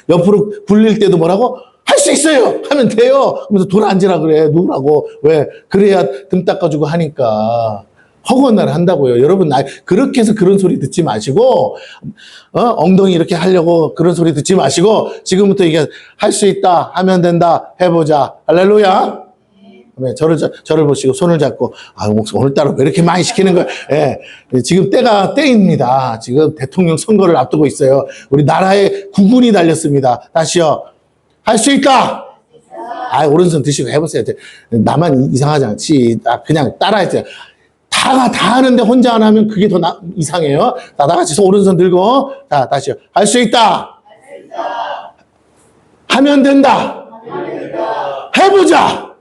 옆으로 굴릴 때도 뭐라고? 할 수 있어요. 하면 돼요. 그러면서 돌아 앉으라 그래. 누우라고. 왜? 그래야 등 닦아주고 하니까. 허구한 날 한다고요. 여러분, 그렇게 해서 그런 소리 듣지 마시고, 엉덩이 이렇게 하려고 그런 소리 듣지 마시고, 지금부터 이게 할 수 있다, 하면 된다, 해보자. 할렐루야. 저를 보시고 손을 잡고, 오늘따라 왜 이렇게 많이 시키는 거예요? 지금 때입니다. 지금 대통령 선거를 앞두고 있어요. 우리 나라에 국군이 달렸습니다. 다시요. 할 수 있다! 오른손 드시고 해보세요. 나만 이상하지 않지. 그냥 따라했어요. 다 하는데 혼자 안 하면 그게 더 이상해요. 다 같이 오른손 들고, 자, 다시요. 할 수 있다! 하면 된다. 해보자.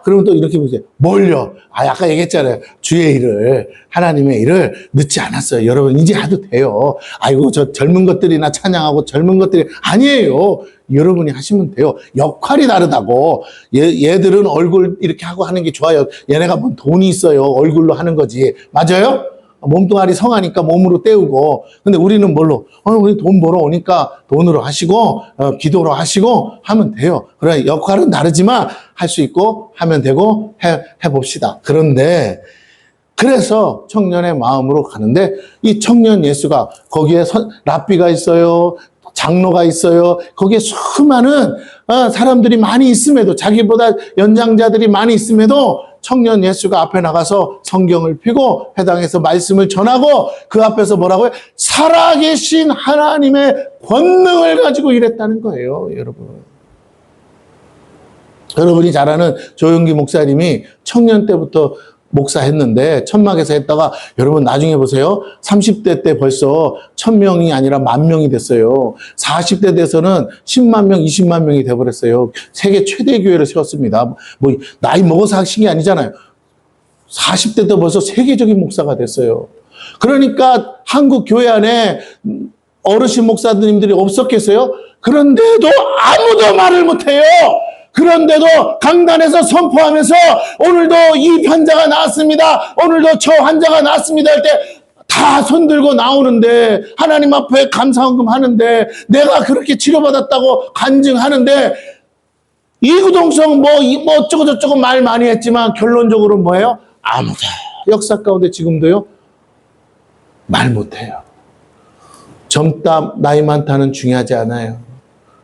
그러면 또 이렇게 보세요. 뭘요? 아까 얘기했잖아요. 주의 일을, 하나님의 일을 늦지 않았어요. 여러분, 이제 해도 돼요. 아이고, 저 젊은 것들이나 찬양하고 젊은 것들이 아니에요. 여러분이 하시면 돼요. 역할이 다르다고. 얘들은 얼굴 이렇게 하고 하는 게 좋아요. 얘네가 뭐 돈이 있어요. 얼굴로 하는 거지. 맞아요? 몸뚱아리 성하니까 몸으로 때우고. 근데 우리는 뭘로? 우리 돈 벌어 오니까 돈으로 하시고, 기도로 하시고 하면 돼요. 그래, 역할은 다르지만 할 수 있고 하면 되고 해봅시다. 그런데, 그래서 청년의 마음으로 가는데, 이 청년 예수가 거기에 랍비가 있어요. 장로가 있어요. 거기에 수많은 사람들이 많이 있음에도, 자기보다 연장자들이 많이 있음에도 청년 예수가 앞에 나가서 성경을 펴고 회당에서 말씀을 전하고 그 앞에서 뭐라고요? 살아계신 하나님의 권능을 가지고 일했다는 거예요, 여러분. 여러분이 잘 아는 조용기 목사님이 청년 때부터 목사했는데 천막에서 했다가 여러분 나중에 보세요. 30대 때 벌써 1000명이 아니라 10,000명이 됐어요. 40대 돼서는 10만 명, 20만 명이 돼버렸어요. 세계 최대 교회를 세웠습니다. 뭐 나이 먹어서 하신 게 아니잖아요. 40대 때 벌써 세계적인 목사가 됐어요. 그러니까 한국 교회 안에 어르신 목사님들이 없었겠어요? 그런데도 아무도 말을 못해요. 그런데도 강단에서 선포하면서 오늘도 이 환자가 나왔습니다. 오늘도 저 환자가 나왔습니다. 할 때 다 손들고 나오는데 하나님 앞에 감사헌금 하는데 내가 그렇게 치료받았다고 간증하는데 이구동성 뭐 어쩌고 저쩌고 말 많이 했지만 결론적으로 뭐예요? 아무도 역사 가운데 지금도요 말 못해요. 젊다 나이 많다는 중요하지 않아요.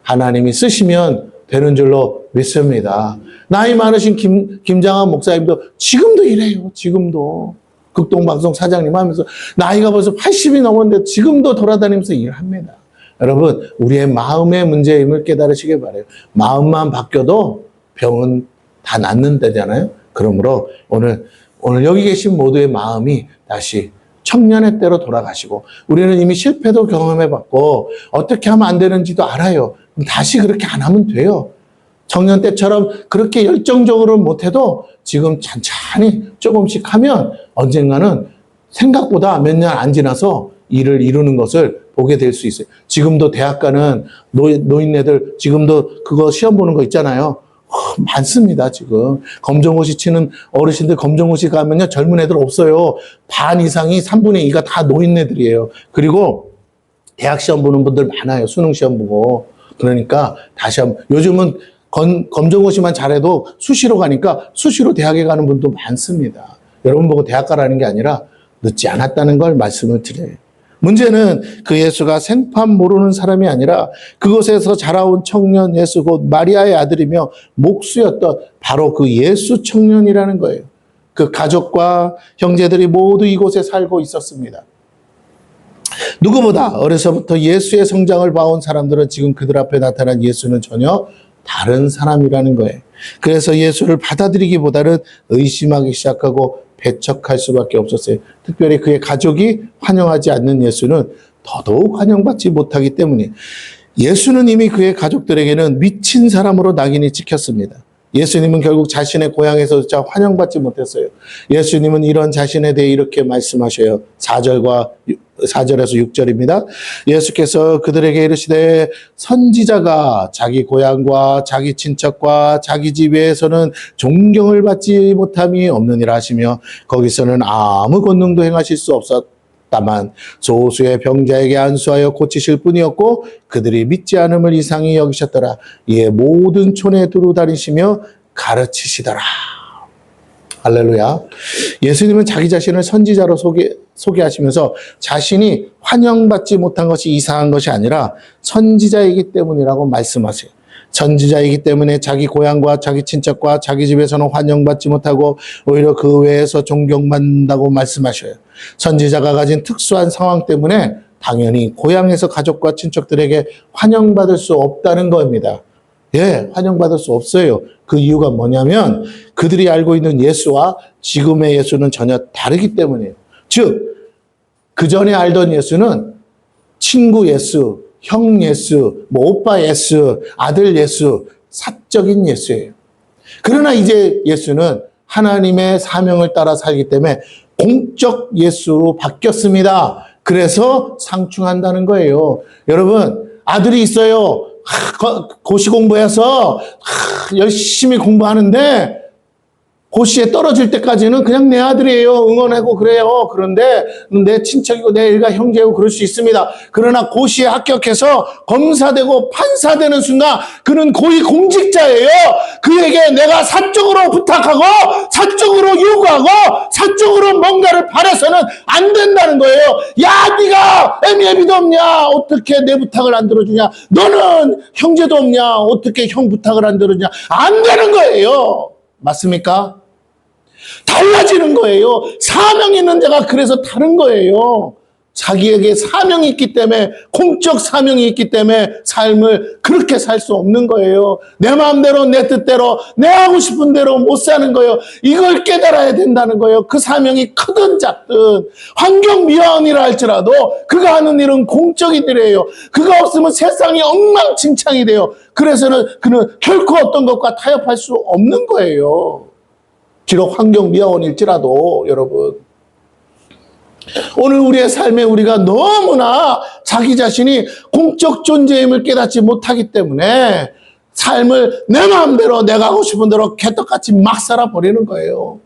하나님이 쓰시면 되는 줄로 믿습니다. 나이 많으신 김장한 목사님도 지금도 이래요. 지금도. 극동방송 사장님 하면서 나이가 벌써 80이 넘었는데 지금도 돌아다니면서 일합니다. 여러분, 우리의 마음의 문제임을 깨달으시길 바라요. 마음만 바뀌어도 병은 다 낫는다잖아요. 그러므로 오늘 여기 계신 모두의 마음이 다시 청년의 때로 돌아가시고 우리는 이미 실패도 경험해봤고 어떻게 하면 안 되는지도 알아요. 그럼 다시 그렇게 안 하면 돼요. 청년 때처럼 그렇게 열정적으로 못해도 지금 찬찬히 조금씩 하면 언젠가는 생각보다 몇 년 안 지나서 일을 이루는 것을 보게 될 수 있어요. 지금도 대학 가는 노인네들 지금도 그거 시험 보는 거 있잖아요. 많습니다, 지금. 검정고시 치는 어르신들 검정고시 가면요, 젊은 애들 없어요. 반 이상이 3분의 2가 다 노인네들이에요. 그리고 대학 시험 보는 분들 많아요. 수능 시험 보고. 그러니까 다시 한번, 요즘은 검정고시만 잘해도 수시로 가니까 수시로 대학에 가는 분도 많습니다. 여러분 보고 대학 가라는 게 아니라 늦지 않았다는 걸 말씀을 드려요. 문제는 그 예수가 생판 모르는 사람이 아니라 그곳에서 자라온 청년 예수 곧 마리아의 아들이며 목수였던 바로 그 예수 청년이라는 거예요. 그 가족과 형제들이 모두 이곳에 살고 있었습니다. 누구보다 어려서부터 예수의 성장을 봐온 사람들은 지금 그들 앞에 나타난 예수는 전혀 다른 사람이라는 거예요. 그래서 예수를 받아들이기보다는 의심하기 시작하고 배척할 수밖에 없었어요. 특별히 그의 가족이 환영하지 않는 예수는 더더욱 환영받지 못하기 때문에 예수는 이미 그의 가족들에게는 미친 사람으로 낙인이 찍혔습니다. 예수님은 결국 자신의 고향에서조차 환영받지 못했어요. 예수님은 이런 자신에 대해 이렇게 말씀하셔요. 4절에서 6절입니다. 예수께서 그들에게 이르시되 선지자가 자기 고향과 자기 친척과 자기 집에서는 존경을 받지 못함이 없느니라 하시며 거기서는 아무 권능도 행하실 수 없었다만 소수의 병자에게 안수하여 고치실 뿐이었고 그들이 믿지 않음을 이상히 여기셨더라. 이에 모든 촌에 두루 다니시며 가르치시더라. 할렐루야. 예수님은 자기 자신을 선지자로 소개하시면서 자신이 환영받지 못한 것이 이상한 것이 아니라 선지자이기 때문이라고 말씀하세요. 선지자이기 때문에 자기 고향과 자기 친척과 자기 집에서는 환영받지 못하고 오히려 그 외에서 존경받는다고 말씀하셔요. 선지자가 가진 특수한 상황 때문에 당연히 고향에서 가족과 친척들에게 환영받을 수 없다는 겁니다. 예, 환영받을 수 없어요. 그 이유가 뭐냐면 그들이 알고 있는 예수와 지금의 예수는 전혀 다르기 때문이에요. 즉, 그 전에 알던 예수는 친구 예수, 형 예수, 뭐 오빠 예수, 아들 예수, 사적인 예수예요. 그러나 이제 예수는 하나님의 사명을 따라 살기 때문에 공적 예수로 바뀌었습니다. 그래서 상충한다는 거예요. 여러분, 아들이 있어요. 고시 공부해서 열심히 공부하는데 고시에 떨어질 때까지는 그냥 내 아들이에요. 응원하고 그래요. 그런데 내 친척이고 내 일가 형제고 그럴 수 있습니다. 그러나 고시에 합격해서 검사되고 판사되는 순간 그는 고위 공직자예요. 그에게 내가 사적으로 부탁하고 사적으로 요구하고 사적으로 뭔가를 바라서는 안 된다는 거예요. 야, 네가 애미애비도 없냐? 어떻게 내 부탁을 안 들어주냐? 너는 형제도 없냐? 어떻게 형 부탁을 안 들어주냐? 안 되는 거예요. 맞습니까? 달라지는 거예요. 사명이 있는 자가 그래서 다른 거예요. 자기에게 사명이 있기 때문에, 공적 사명이 있기 때문에 삶을 그렇게 살 수 없는 거예요. 내 마음대로, 내 뜻대로, 내 하고 싶은 대로 못 사는 거예요. 이걸 깨달아야 된다는 거예요. 그 사명이 크든 작든 환경 미화원이라 할지라도 그가 하는 일은 공적인 일이에요. 그가 없으면 세상이 엉망진창이 돼요. 그래서는 그는 결코 어떤 것과 타협할 수 없는 거예요. 비록 환경 미화원일지라도. 여러분, 오늘 우리의 삶에 우리가 너무나 자기 자신이 공적 존재임을 깨닫지 못하기 때문에 삶을 내 마음대로 내가 하고 싶은 대로 개떡같이 막 살아버리는 거예요.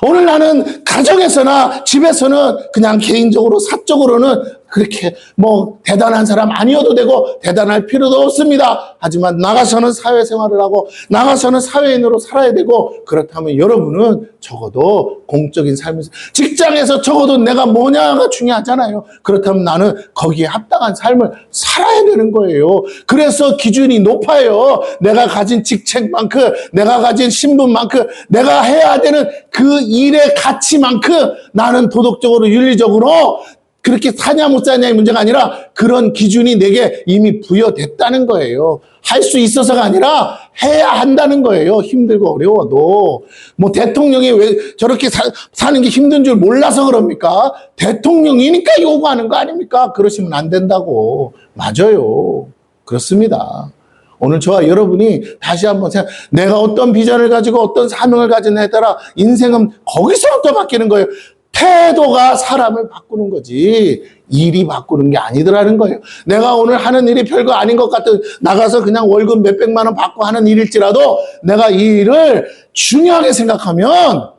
오늘 나는 가정에서나 집에서는 그냥 개인적으로 사적으로는 그렇게 뭐 대단한 사람 아니어도 되고 대단할 필요도 없습니다. 하지만 나가서는 사회생활을 하고 나가서는 사회인으로 살아야 되고, 그렇다면 여러분은 적어도 공적인 삶에서, 직장에서 적어도 내가 뭐냐가 중요하잖아요. 그렇다면 나는 거기에 합당한 삶을 살아야 되는 거예요. 그래서 기준이 높아요. 내가 가진 직책만큼, 내가 가진 신분만큼, 내가 해야 되는 그 일의 가치만큼 나는 도덕적으로 윤리적으로 그렇게 사냐 못 사냐의 문제가 아니라 그런 기준이 내게 이미 부여됐다는 거예요. 할 수 있어서가 아니라 해야 한다는 거예요. 힘들고 어려워도. 뭐 대통령이 왜 저렇게 사는 게 힘든 줄 몰라서 그럽니까? 대통령이니까 요구하는 거 아닙니까? 그러시면 안 된다고. 맞아요. 그렇습니다. 오늘 저와 여러분이 다시 한번 생각, 내가 어떤 비전을 가지고 어떤 사명을 가지느냐에 따라 인생은 거기서부터 바뀌는 거예요. 태도가 사람을 바꾸는 거지 일이 바꾸는 게 아니더라는 거예요. 내가 오늘 하는 일이 별거 아닌 것 같은, 나가서 그냥 월급 몇백만 원 받고 하는 일일지라도 내가 이 일을 중요하게 생각하면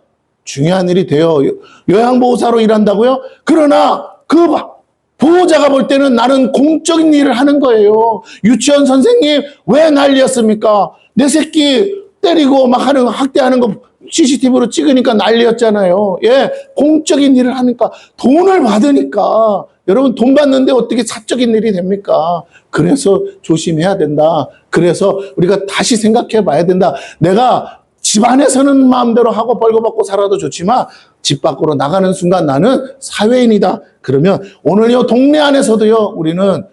중요한 일이 돼요. 요양보호사로 일한다고요? 그러나 그 보호자가 볼 때는 나는 공적인 일을 하는 거예요. 유치원 선생님 왜 난리였습니까? 내 새끼 때리고 막 하는, 학대하는 거 CCTV로 찍으니까 난리였잖아요. 예, 공적인 일을 하니까, 돈을 받으니까. 여러분, 돈 받는데 어떻게 사적인 일이 됩니까? 그래서 조심해야 된다. 그래서 우리가 다시 생각해 봐야 된다. 내가 집 안에서는 마음대로 하고 벌거벗고 살아도 좋지만 집 밖으로 나가는 순간 나는 사회인이다. 그러면 오늘요, 동네 안에서도요, 우리는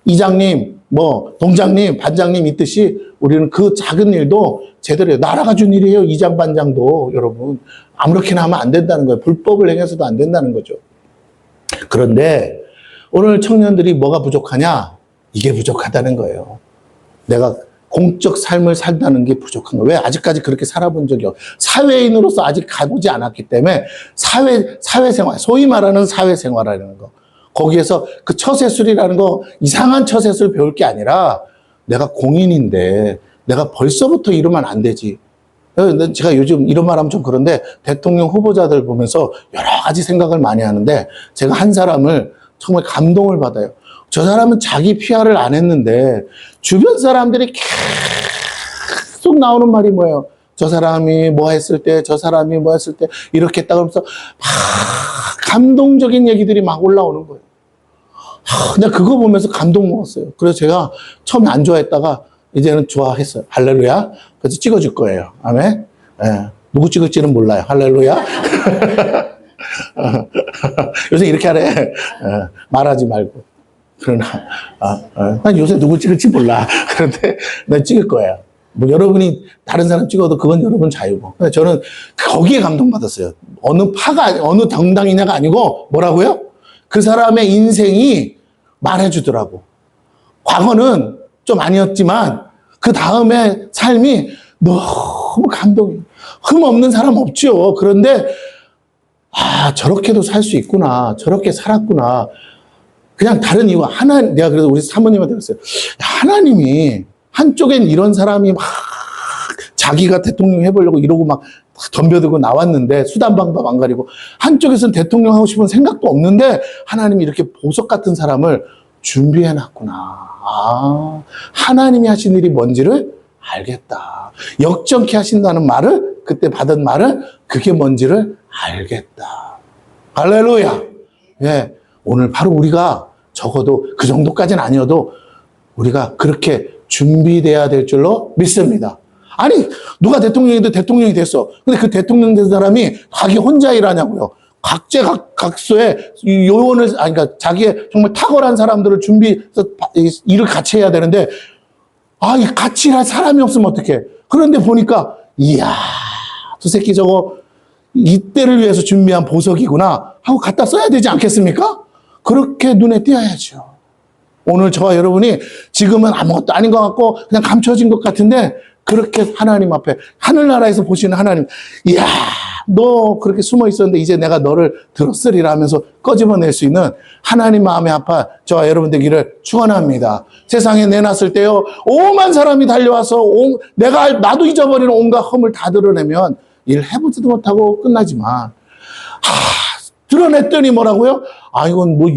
이장님, 뭐 동장님, 반장님 있듯이 우리는 그 작은 일도 제대로 나라가 준 일이에요. 이장, 반장도. 여러분, 아무렇게나 하면 안 된다는 거예요. 불법을 행해서도 안 된다는 거죠. 그런데 오늘 청년들이 뭐가 부족하냐? 이게 부족하다는 거예요. 내가 공적 삶을 산다는 게 부족한 거예요. 왜? 아직까지 그렇게 살아본 적이 없어요. 사회인으로서 아직 가보지 않았기 때문에 사회생활, 소위 말하는 사회생활이라는 거, 거기에서 그 처세술이라는 거, 이상한 처세술 배울 게 아니라 내가 공인인데 내가 벌써부터 이러면 안 되지. 제가 요즘 이런 말 하면 좀 그런데 대통령 후보자들 보면서 여러 가지 생각을 많이 하는데 제가 한 사람을 정말 감동을 받아요. 저 사람은 자기 PR을 안 했는데 주변 사람들이 계속 나오는 말이 뭐예요? 저 사람이 뭐 했을 때, 저 사람이 뭐 했을 때 이렇게 했다 그러면서 막 감동적인 얘기들이 막 올라오는 거예요. 내가 그거 보면서 감동 먹었어요. 그래서 제가 처음에 안 좋아했다가 이제는 좋아했어요. 할렐루야. 그래서 찍어줄 거예요. 아멘. 예. 누구 찍을지는 몰라요. 할렐루야. 요새 이렇게 하래. 말하지 말고. 그러나 난 요새 누구 찍을지 몰라. 그런데 난 찍을 거예요. 뭐 여러분이 다른 사람 찍어도 그건 여러분 자유고. 근데 저는 거기에 감동받았어요. 어느 파가 어느 정당이냐가 아니고 뭐라고요? 그 사람의 인생이 말해주더라고. 과거는 좀 아니었지만 그 다음에 삶이 너무 감동이에요. 흠 없는 사람 없죠. 그런데 저렇게도 살 수 있구나. 저렇게 살았구나. 그냥 다른 이유가 내가 그래서 우리 사모님한테 그랬어요. 하나님이 한쪽엔 이런 사람이 막 자기가 대통령 해보려고 이러고 막 덤벼들고 나왔는데 수단방법 안 가리고 한쪽에서는 대통령 하고 싶은 생각도 없는데 하나님이 이렇게 보석 같은 사람을 준비해놨구나. 하나님이 하신 일이 뭔지를 알겠다. 역정케 하신다는 말을 그때 받은 말을 그게 뭔지를 알겠다. 할렐루야. 예, 오늘 바로 우리가 적어도 그 정도까지는 아니어도 우리가 그렇게 준비돼야 될 줄로 믿습니다. 아니 누가 대통령이도 대통령이 됐어. 근데 그 대통령 된 사람이 자기 혼자 일하냐고요. 각소의 요원을 그러니까 자기의 정말 탁월한 사람들을 준비해서 일을 같이 해야 되는데 이 같이 일할 사람이 없으면 어떡해. 그런데 보니까 이야 저 새끼 저거 이때를 위해서 준비한 보석이구나 하고 갖다 써야 되지 않겠습니까? 그렇게 눈에 띄어야죠. 오늘 저와 여러분이 지금은 아무것도 아닌 것 같고 그냥 감춰진 것 같은데 그렇게 하나님 앞에 하늘나라에서 보시는 하나님, 이야 너 그렇게 숨어 있었는데 이제 내가 너를 들었으리라 하면서 꺼집어낼 수 있는 하나님 마음에 아파 저와 여러분 되기를 축원합니다. 세상에 내놨을 때요 오만 사람이 달려와서 나도 잊어버리는 온갖 험을 다 드러내면 일 해보지도 못하고 끝나지만 드러냈더니 뭐라고요? 이건 뭐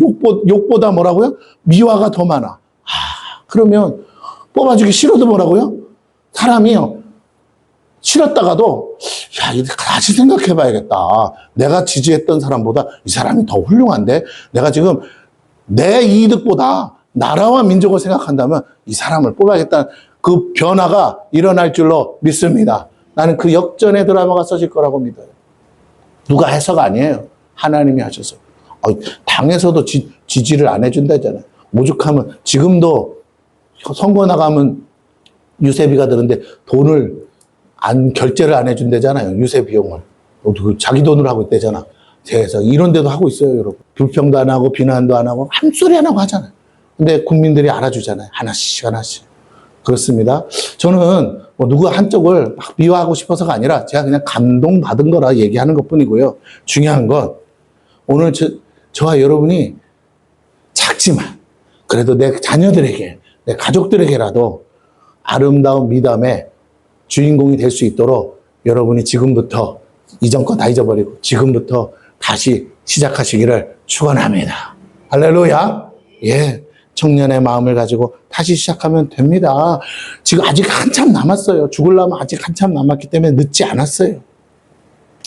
욕보다 뭐라고요? 미화가 더 많아. 그러면 뽑아주기 싫어도 뭐라고요? 사람이요 싫었다가도 다시 생각해 봐야겠다. 내가 지지했던 사람보다 이 사람이 더 훌륭한데 내가 지금 내 이득보다 나라와 민족을 생각한다면 이 사람을 뽑아야겠다는 그 변화가 일어날 줄로 믿습니다. 나는 그 역전의 드라마가 써질 거라고 믿어요. 누가 해서가 아니에요. 하나님이 하셔서. 당에서도 지지를 안 해준다잖아요. 오죽하면 지금도 선거 나가면 유세비가 드는데 돈을 결제를 안 해준다잖아요. 유세 비용을. 자기 돈으로 하고 있대잖아. 세상 이런 데도 하고 있어요, 여러분. 불평도 안 하고 비난도 안 하고 한 소리 안 하고 하잖아요. 근데 국민들이 알아주잖아요. 하나씩 하나씩. 그렇습니다. 저는 누구 한쪽을 막 미화하고 싶어서가 아니라 제가 그냥 감동받은 거라 얘기하는 것 뿐이고요. 중요한 건 오늘 저와 여러분이 작지만 그래도 내 자녀들에게, 내 가족들에게라도 아름다운 미담의 주인공이 될 수 있도록 여러분이 지금부터 이전 거 다 잊어버리고 지금부터 다시 시작하시기를 축원합니다. 할렐루야. 예. 청년의 마음을 가지고 다시 시작하면 됩니다. 지금 아직 한참 남았어요. 죽으려면 아직 한참 남았기 때문에 늦지 않았어요.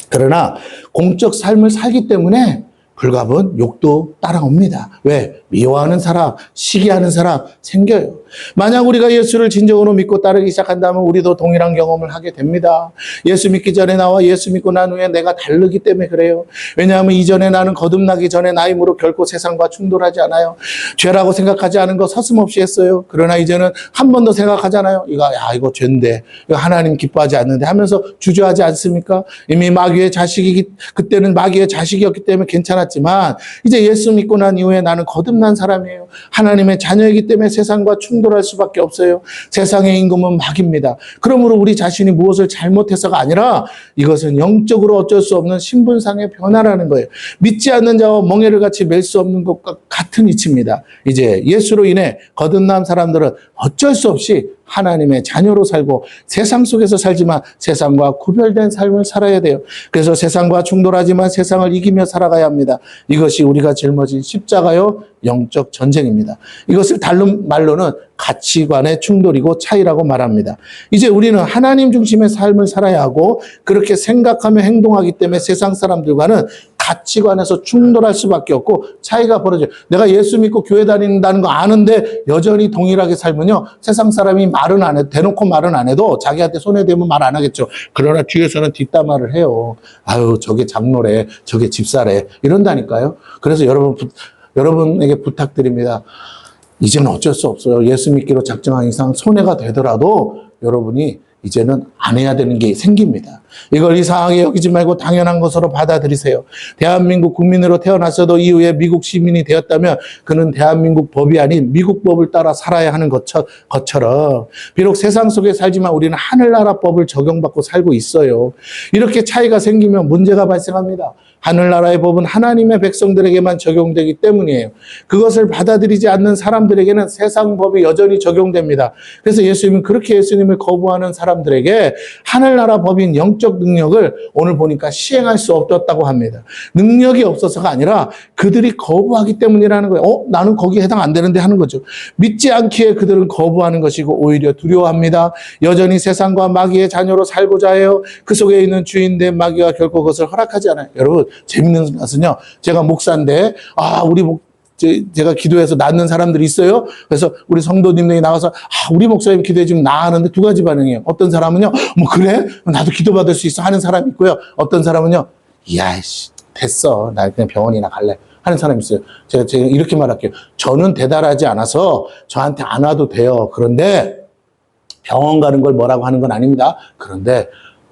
그러나 공적 삶을 살기 때문에 불가분 욕도 따라옵니다. 왜? 미워하는 사람, 시기하는 사람 생겨요. 만약 우리가 예수를 진정으로 믿고 따르기 시작한다면 우리도 동일한 경험을 하게 됩니다. 예수 믿기 전에 나와 예수 믿고 난 후에 내가 다르기 때문에 그래요. 왜냐하면 이전에 나는 거듭나기 전에 나의 힘으로 결코 세상과 충돌하지 않아요. 죄라고 생각하지 않은 거 서슴없이 했어요. 그러나 이제는 한 번 더 생각하잖아요. 이거 죄인데, 이거 하나님 기뻐하지 않는데 하면서 주저하지 않습니까? 이미 마귀의 자식이기, 그때는 마귀의 자식이었기 때문에 괜찮았지만 이제 예수 믿고 난 이후에 나는 거듭난 사람이에요. 하나님의 자녀이기 때문에 세상과 충돌할 수밖에 없어요. 세상의 임금은 마귀입니다. 그러므로 우리 자신이 무엇을 잘못해서가 아니라 이것은 영적으로 어쩔 수 없는 신분상의 변화라는 거예요. 믿지 않는 자와 멍에를 같이 맬 수 없는 것과 같은 이치입니다. 이제 예수로 인해 거듭난 사람들은 어쩔 수 없이 하나님의 자녀로 살고 세상 속에서 살지만 세상과 구별된 삶을 살아야 돼요. 그래서 세상과 충돌하지만 세상을 이기며 살아가야 합니다. 이것이 우리가 짊어진 십자가요 영적 전쟁입니다. 이것을 다른 말로는 가치관의 충돌이고 차이라고 말합니다. 이제 우리는 하나님 중심의 삶을 살아야 하고 그렇게 생각하며 행동하기 때문에 세상 사람들과는 가치관에서 충돌할 수밖에 없고 차이가 벌어져요. 내가 예수 믿고 교회 다닌다는 거 아는데 여전히 동일하게 살면요. 세상 사람이 말은 안 해도 대놓고 말은 안 해도 자기한테 손에 대면 말 안 하겠죠. 그러나 뒤에서는 뒷담화를 해요. 아유 저게 장로래 저게 집사래 이런다니까요. 그래서 여러분에게 부탁드립니다. 이제는 어쩔 수 없어요. 예수 믿기로 작정한 이상 손해가 되더라도 여러분이 이제는 안 해야 되는 게 생깁니다. 이걸 이상하게 여기지 말고 당연한 것으로 받아들이세요. 대한민국 국민으로 태어났어도 이후에 미국 시민이 되었다면 그는 대한민국 법이 아닌 미국 법을 따라 살아야 하는 것처럼 비록 세상 속에 살지만 우리는 하늘나라 법을 적용받고 살고 있어요. 이렇게 차이가 생기면 문제가 발생합니다. 하늘나라의 법은 하나님의 백성들에게만 적용되기 때문이에요. 그것을 받아들이지 않는 사람들에게는 세상 법이 여전히 적용됩니다. 그래서 예수님은 그렇게 예수님을 거부하는 사람들에게 하늘나라 법인 영적 능력을 오늘 보니까 시행할 수 없었다고 합니다. 능력이 없어서가 아니라 그들이 거부하기 때문이라는 거예요. 나는 거기에 해당 안 되는데 하는 거죠. 믿지 않기에 그들은 거부하는 것이고 오히려 두려워합니다. 여전히 세상과 마귀의 자녀로 살고자 해요. 그 속에 있는 주인된 마귀가 결코 그것을 허락하지 않아요. 여러분, 재밌는 것은요, 제가 목사인데 제가 기도해서 낫는 사람들이 있어요. 그래서 우리 성도님들이 나가서 우리 목사님 기도해 주면 나았는데 두 가지 반응이에요. 어떤 사람은요, 뭐 그래? 나도 기도받을 수 있어 하는 사람이 있고요. 어떤 사람은요, 이야이씨 됐어, 나 그냥 병원이나 갈래 하는 사람이 있어요. 제가 이렇게 말할게요. 저는 대단하지 않아서 저한테 안 와도 돼요. 그런데 병원 가는 걸 뭐라고 하는 건 아닙니다. 그런데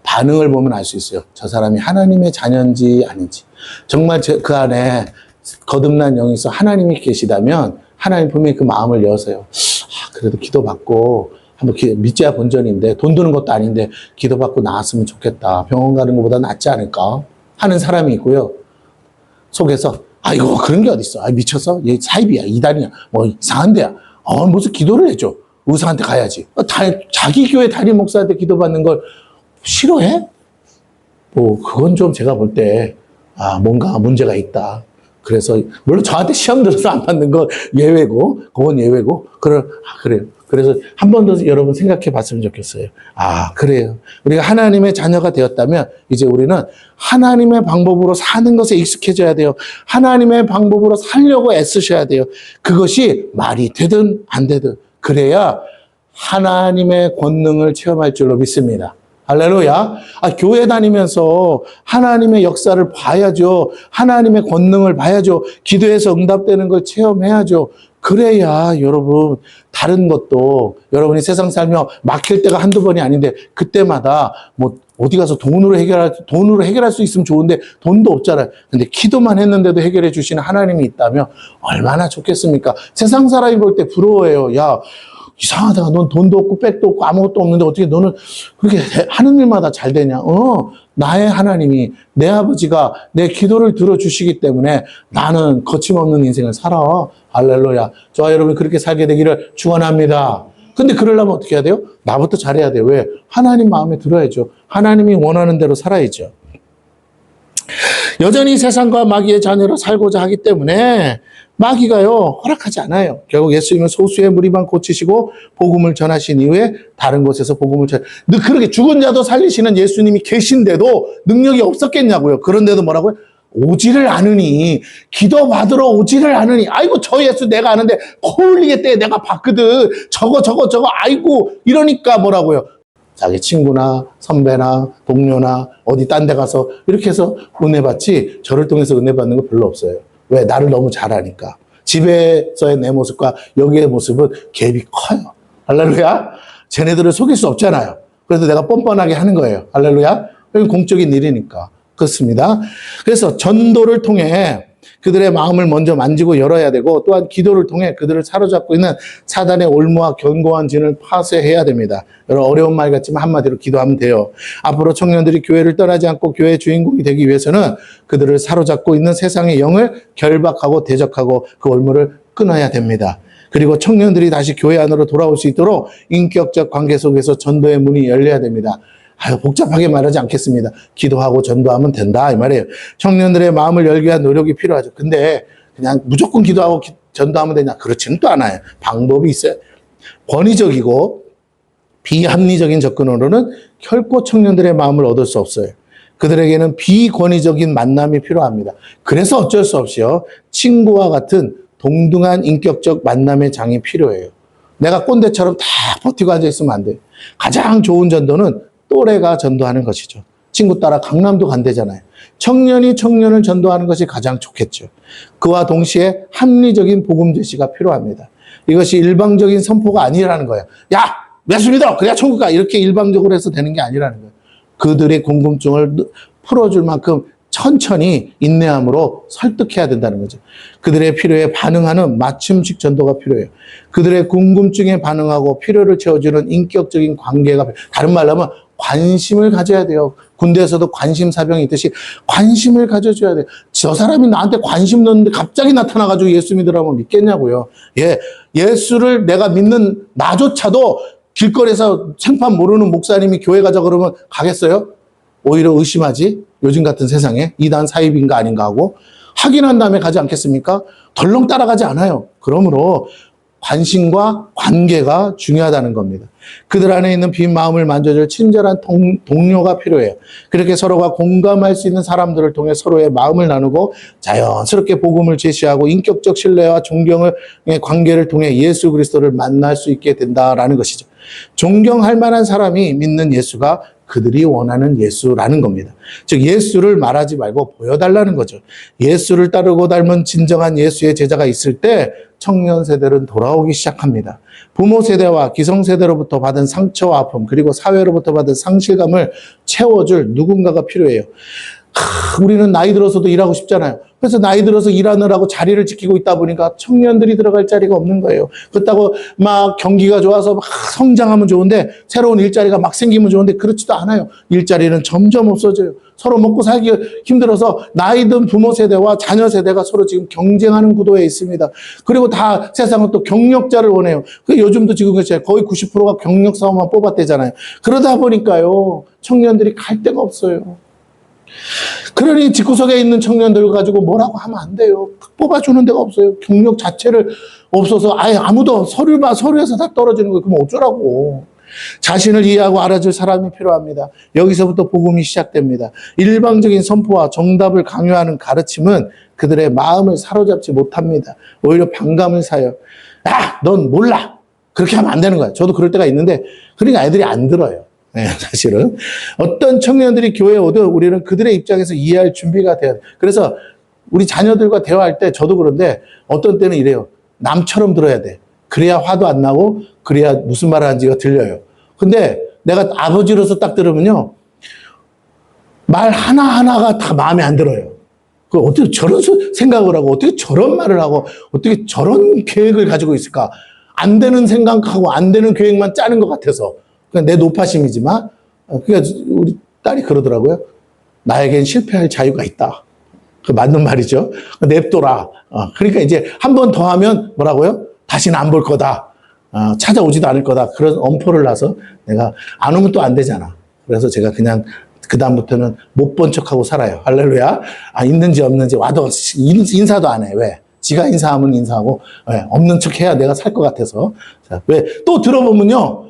반응을 보면 알 수 있어요. 저 사람이 하나님의 자녀인지 아닌지. 정말 그 안에 거듭난 영이 있어 하나님이 계시다면 하나님 분명히 그 마음을 여서요. 그래도 기도받고 한번 믿자야 본전인데 돈 드는 것도 아닌데 기도받고 나았으면 좋겠다. 병원 가는 것보다 낫지 않을까 하는 사람이 있고요. 속에서 이거 그런 게 어딨어. 미쳤어? 얘 사입이야, 이단이야, 뭐 이상한 데야. 무슨 기도를 해줘. 의사한테 가야지. 자기 교회 담임 목사한테 기도받는 걸 싫어해? 그건 좀 제가 볼 때, 뭔가 문제가 있다. 그래서, 물론 저한테 시험 들어서 안 받는 건 예외고, 그건 예외고, 그래요. 그래서 한 번 더 여러분 생각해 봤으면 좋겠어요. 그래요. 우리가 하나님의 자녀가 되었다면, 이제 우리는 하나님의 방법으로 사는 것에 익숙해져야 돼요. 하나님의 방법으로 살려고 애쓰셔야 돼요. 그것이 말이 되든 안 되든, 그래야 하나님의 권능을 체험할 줄로 믿습니다. 할렐루야. 교회 다니면서 하나님의 역사를 봐야죠. 하나님의 권능을 봐야죠. 기도해서 응답되는 걸 체험해야죠. 그래야 여러분 다른 것도 여러분이 세상 살며 막힐 때가 한두 번이 아닌데 그때마다 뭐 어디 가서 돈으로 해결할 수 있으면 좋은데 돈도 없잖아요. 근데 기도만 했는데도 해결해 주시는 하나님이 있다면 얼마나 좋겠습니까? 세상 사람이 볼 때 부러워해요. 야, 이상하다. 넌 돈도 없고 백도 없고 아무것도 없는데 어떻게 너는 그렇게 하는 일마다 잘 되냐? 나의 하나님이, 내 아버지가 내 기도를 들어주시기 때문에 나는 거침없는 인생을 살아. 할렐루야. 저와 여러분이 그렇게 살게 되기를 축원합니다. 근데 그러려면 어떻게 해야 돼요? 나부터 잘해야 돼요. 왜? 하나님 마음에 들어야죠. 하나님이 원하는 대로 살아야죠. 여전히 세상과 마귀의 자녀로 살고자 하기 때문에 마귀가요 허락하지 않아요. 결국 예수님은 소수의 무리만 고치시고 복음을 전하신 이후에 다른 곳에서 복음을 그렇게 죽은 자도 살리시는 예수님이 계신데도 능력이 없었겠냐고요. 그런데도 뭐라고요? 오지를 않으니, 기도받으러 오지를 않으니, 아이고 저 예수 내가 아는데 홀리게 때 내가 봤거든, 저거 아이고, 이러니까 뭐라고요? 자기 친구나 선배나 동료나 어디 딴 데 가서 이렇게 해서 은혜 받지, 저를 통해서 은혜 받는 거 별로 없어요. 왜? 나를 너무 잘 아니까. 집에서의 내 모습과 여기의 모습은 갭이 커요. 할렐루야. 쟤네들을 속일 수 없잖아요. 그래서 내가 뻔뻔하게 하는 거예요. 할렐루야. 이건 공적인 일이니까. 그렇습니다. 그래서 전도를 통해 그들의 마음을 먼저 만지고 열어야 되고, 또한 기도를 통해 그들을 사로잡고 있는 사단의 올무와 견고한 진을 파쇄해야 됩니다. 여러분, 어려운 말 같지만 한마디로 기도하면 돼요. 앞으로 청년들이 교회를 떠나지 않고 교회의 주인공이 되기 위해서는 그들을 사로잡고 있는 세상의 영을 결박하고 대적하고 그 올무를 끊어야 됩니다. 그리고 청년들이 다시 교회 안으로 돌아올 수 있도록 인격적 관계 속에서 전도의 문이 열려야 됩니다. 복잡하게 말하지 않겠습니다. 기도하고 전도하면 된다 이 말이에요. 청년들의 마음을 열기 위한 노력이 필요하죠. 근데 그냥 무조건 기도하고 전도하면 되냐? 그렇지는 또 않아요. 방법이 있어요. 권위적이고 비합리적인 접근으로는 결코 청년들의 마음을 얻을 수 없어요. 그들에게는 비권위적인 만남이 필요합니다. 그래서 어쩔 수 없이요, 친구와 같은 동등한 인격적 만남의 장이 필요해요. 내가 꼰대처럼 다 버티고 앉아있으면 안 돼요. 가장 좋은 전도는 또래가 전도하는 것이죠. 친구 따라 강남도 간대잖아요. 청년이 청년을 전도하는 것이 가장 좋겠죠. 그와 동시에 합리적인 복음 제시가 필요합니다. 이것이 일방적인 선포가 아니라는 거예요. 야, 예수 믿어! 그래야 천국 가! 이렇게 일방적으로 해서 되는 게 아니라는 거예요. 그들의 궁금증을 풀어줄 만큼 천천히 인내함으로 설득해야 된다는 거죠. 그들의 필요에 반응하는 맞춤식 전도가 필요해요. 그들의 궁금증에 반응하고 필요를 채워주는 인격적인 관계가, 다른 말로 하면 관심을 가져야 돼요. 군대에서도 관심사병이 있듯이 관심을 가져줘야 돼요. 저 사람이 나한테 관심 넣는데 갑자기 나타나가지고 예수 믿으라면 믿겠냐고요. 예수를 내가 믿는 나조차도 길거리에서 생판 모르는 목사님이 교회 가자 그러면 가겠어요? 오히려 의심하지. 요즘 같은 세상에 이단 사입인가 아닌가 하고 확인한 다음에 가지 않겠습니까? 덜렁 따라가지 않아요. 그러므로 관심과 관계가 중요하다는 겁니다. 그들 안에 있는 빈 마음을 만져줄 친절한 동료가 필요해요. 그렇게 서로가 공감할 수 있는 사람들을 통해 서로의 마음을 나누고 자연스럽게 복음을 제시하고 인격적 신뢰와 존경의 관계를 통해 예수 그리스도를 만날 수 있게 된다라는 것이죠. 존경할 만한 사람이 믿는 예수가 그들이 원하는 예수라는 겁니다. 즉 예수를 말하지 말고 보여달라는 거죠. 예수를 따르고 닮은 진정한 예수의 제자가 있을 때 청년 세대는 돌아오기 시작합니다. 부모 세대와 기성 세대로부터 받은 상처와 아픔 그리고 사회로부터 받은 상실감을 채워줄 누군가가 필요해요. 우리는 나이 들어서도 일하고 싶잖아요. 그래서 나이 들어서 일하느라고 자리를 지키고 있다 보니까 청년들이 들어갈 자리가 없는 거예요. 그렇다고 막 경기가 좋아서 막 성장하면 좋은데 새로운 일자리가 막 생기면 좋은데 그렇지도 않아요. 일자리는 점점 없어져요. 서로 먹고 살기 힘들어서 나이 든 부모 세대와 자녀 세대가 서로 지금 경쟁하는 구도에 있습니다. 그리고 다 세상은 또 경력자를 원해요. 요즘도 지금 거의 90%가 경력 사원만 뽑았대잖아요. 그러다 보니까요. 청년들이 갈 데가 없어요. 그러니 집구석에 있는 청년들 가지고 뭐라고 하면 안 돼요. 뽑아주는 데가 없어요. 경력 자체를 없어서 아예 아무도 서류에서 다 떨어지는 거예요. 그럼 어쩌라고. 자신을 이해하고 알아줄 사람이 필요합니다. 여기서부터 복음이 시작됩니다. 일방적인 선포와 정답을 강요하는 가르침은 그들의 마음을 사로잡지 못합니다. 오히려 반감을 사요. 넌 몰라. 그렇게 하면 안 되는 거야. 저도 그럴 때가 있는데 그러니까 애들이 안 들어요. 네, 사실은 어떤 청년들이 교회에 오든 우리는 그들의 입장에서 이해할 준비가 돼야 돼. 그래서 우리 자녀들과 대화할 때 저도 그런데 어떤 때는 이래요. 남처럼 들어야 돼. 그래야 화도 안 나고 그래야 무슨 말을 하는지가 들려요. 근데 내가 아버지로서 딱 들으면요. 말 하나하나가 다 마음에 안 들어요. 어떻게 저런 생각을 하고 어떻게 저런 말을 하고 어떻게 저런 계획을 가지고 있을까. 안 되는 생각하고 안 되는 계획만 짜는 것 같아서. 내 노파심이지만, 그러니까 우리 딸이 그러더라고요. 나에겐 실패할 자유가 있다. 그 맞는 말이죠. 냅둬라. 그러니까 이제 한 번 더 하면 뭐라고요? 다시는 안 볼 거다. 찾아오지도 않을 거다. 그런 엄포를 놔서 내가 안 오면 또 안 되잖아. 그래서 제가 그냥 그다음부터는 못 본 척하고 살아요. 할렐루야. 있는지 없는지 와도 인사도 안 해. 왜? 지가 인사하면 인사하고, 없는 척 해야 내가 살 것 같아서. 자, 왜? 또 들어보면요.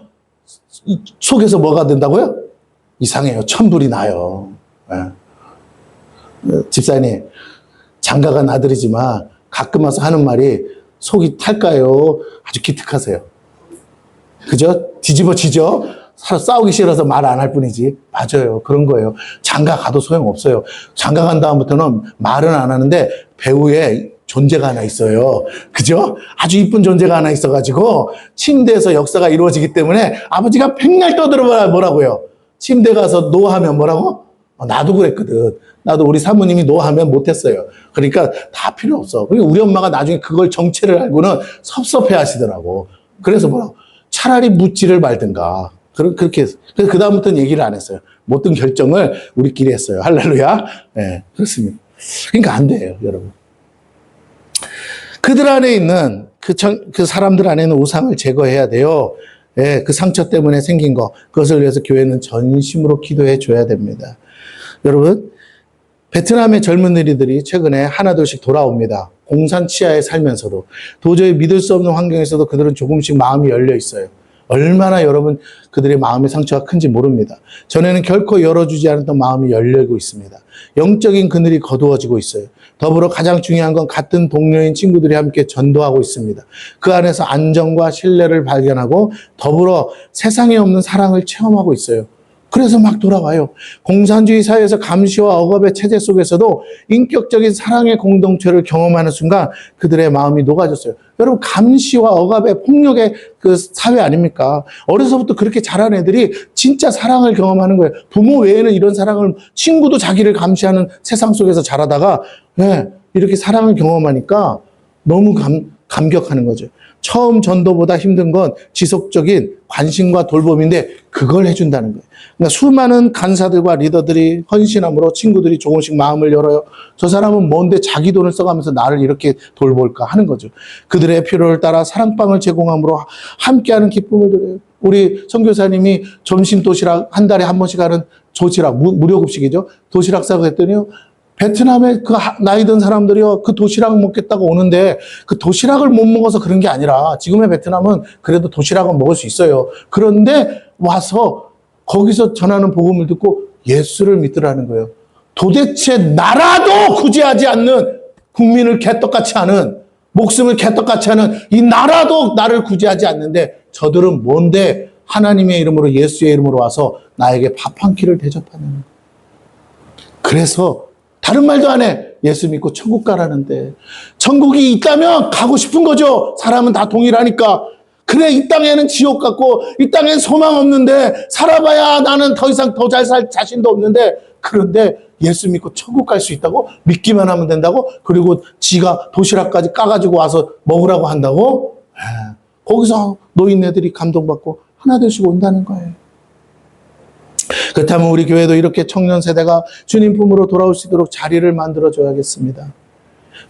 속에서 뭐가 된다고요? 이상해요. 천불이 나요. 집사님, 장가간 아들이지만 가끔 와서 하는 말이 속이 탈까요? 아주 기특하세요. 그죠? 뒤집어지죠? 싸우기 싫어서 말 안 할 뿐이지. 맞아요. 그런 거예요. 장가 가도 소용없어요. 장가 간 다음부터는 말은 안 하는데 배우에 존재가 하나 있어요. 그죠? 아주 이쁜 존재가 하나 있어가지고 침대에서 역사가 이루어지기 때문에 아버지가 백날 떠들어봐야 뭐라고요? 침대 가서 노하면 뭐라고? 나도 그랬거든. 나도 우리 사모님이 노하면 못했어요. 그러니까 다 필요 없어. 그리고 우리 엄마가 나중에 그걸 정체를 알고는 섭섭해 하시더라고. 그래서 뭐라고? 차라리 묻지를 말든가. 그렇게 해서. 그래서 그다음부터는 얘기를 안 했어요. 모든 결정을 우리끼리 했어요. 할렐루야. 네, 그렇습니다. 그러니까 안 돼요, 여러분. 그들 안에 있는 그 사람들 안에 있는 우상을 제거해야 돼요. 예, 그 상처 때문에 생긴 거. 그것을 위해서 교회는 전심으로 기도해 줘야 됩니다. 여러분, 베트남의 젊은이들이 최근에 하나둘씩 돌아옵니다. 공산 치하에 살면서도. 도저히 믿을 수 없는 환경에서도 그들은 조금씩 마음이 열려 있어요. 얼마나 여러분 그들의 마음의 상처가 큰지 모릅니다. 전에는 결코 열어주지 않았던 마음이 열리고 있습니다. 영적인 그늘이 거두어지고 있어요. 더불어 가장 중요한 건 같은 동료인 친구들이 함께 전도하고 있습니다. 그 안에서 안정과 신뢰를 발견하고 더불어 세상에 없는 사랑을 체험하고 있어요. 그래서 막 돌아와요. 공산주의 사회에서 감시와 억압의 체제 속에서도 인격적인 사랑의 공동체를 경험하는 순간 그들의 마음이 녹아졌어요. 여러분, 감시와 억압의 폭력의 그 사회 아닙니까? 어려서부터 그렇게 자란 애들이 진짜 사랑을 경험하는 거예요. 부모 외에는 이런 사랑을, 친구도 자기를 감시하는 세상 속에서 자라다가 이렇게 사랑을 경험하니까 너무 감격하는 거죠. 처음 전도보다 힘든 건 지속적인 관심과 돌봄인데 그걸 해준다는 거예요. 그러니까 수많은 간사들과 리더들이 헌신함으로 친구들이 조금씩 마음을 열어요. 저 사람은 뭔데 자기 돈을 써가면서 나를 이렇게 돌볼까 하는 거죠. 그들의 필요를 따라 사랑방을 제공함으로 함께하는 기쁨을 드려요. 우리 선교사님이 점심 도시락 한 달에 한 번씩 하는 도시락, 무료급식이죠. 도시락 싸고 했더니요. 베트남에 그 나이 든 사람들이요, 그 도시락 먹겠다고 오는데 그 도시락을 못 먹어서 그런 게 아니라 지금의 베트남은 그래도 도시락은 먹을 수 있어요. 그런데 와서 거기서 전하는 복음을 듣고 예수를 믿더라는 거예요. 도대체 나라도 구제하지 않는, 국민을 개떡같이 하는, 목숨을 개떡같이 하는 이 나라도 나를 구제하지 않는데 저들은 뭔데 하나님의 이름으로, 예수의 이름으로 와서 나에게 밥 한 끼를 대접하는 거예요. 그래서 다른 말도 안 해. 예수 믿고 천국 가라는데. 천국이 있다면 가고 싶은 거죠. 사람은 다 동일하니까. 그래, 이 땅에는 지옥 같고 이 땅엔 소망 없는데 살아봐야 나는 더 이상 더 잘 살 자신도 없는데, 그런데 예수 믿고 천국 갈 수 있다고? 믿기만 하면 된다고? 그리고 지가 도시락까지 까가지고 와서 먹으라고 한다고? 거기서 노인네들이 감동받고 하나 되시고 온다는 거예요. 그렇다면 우리 교회도 이렇게 청년 세대가 주님 품으로 돌아올 수 있도록 자리를 만들어줘야겠습니다.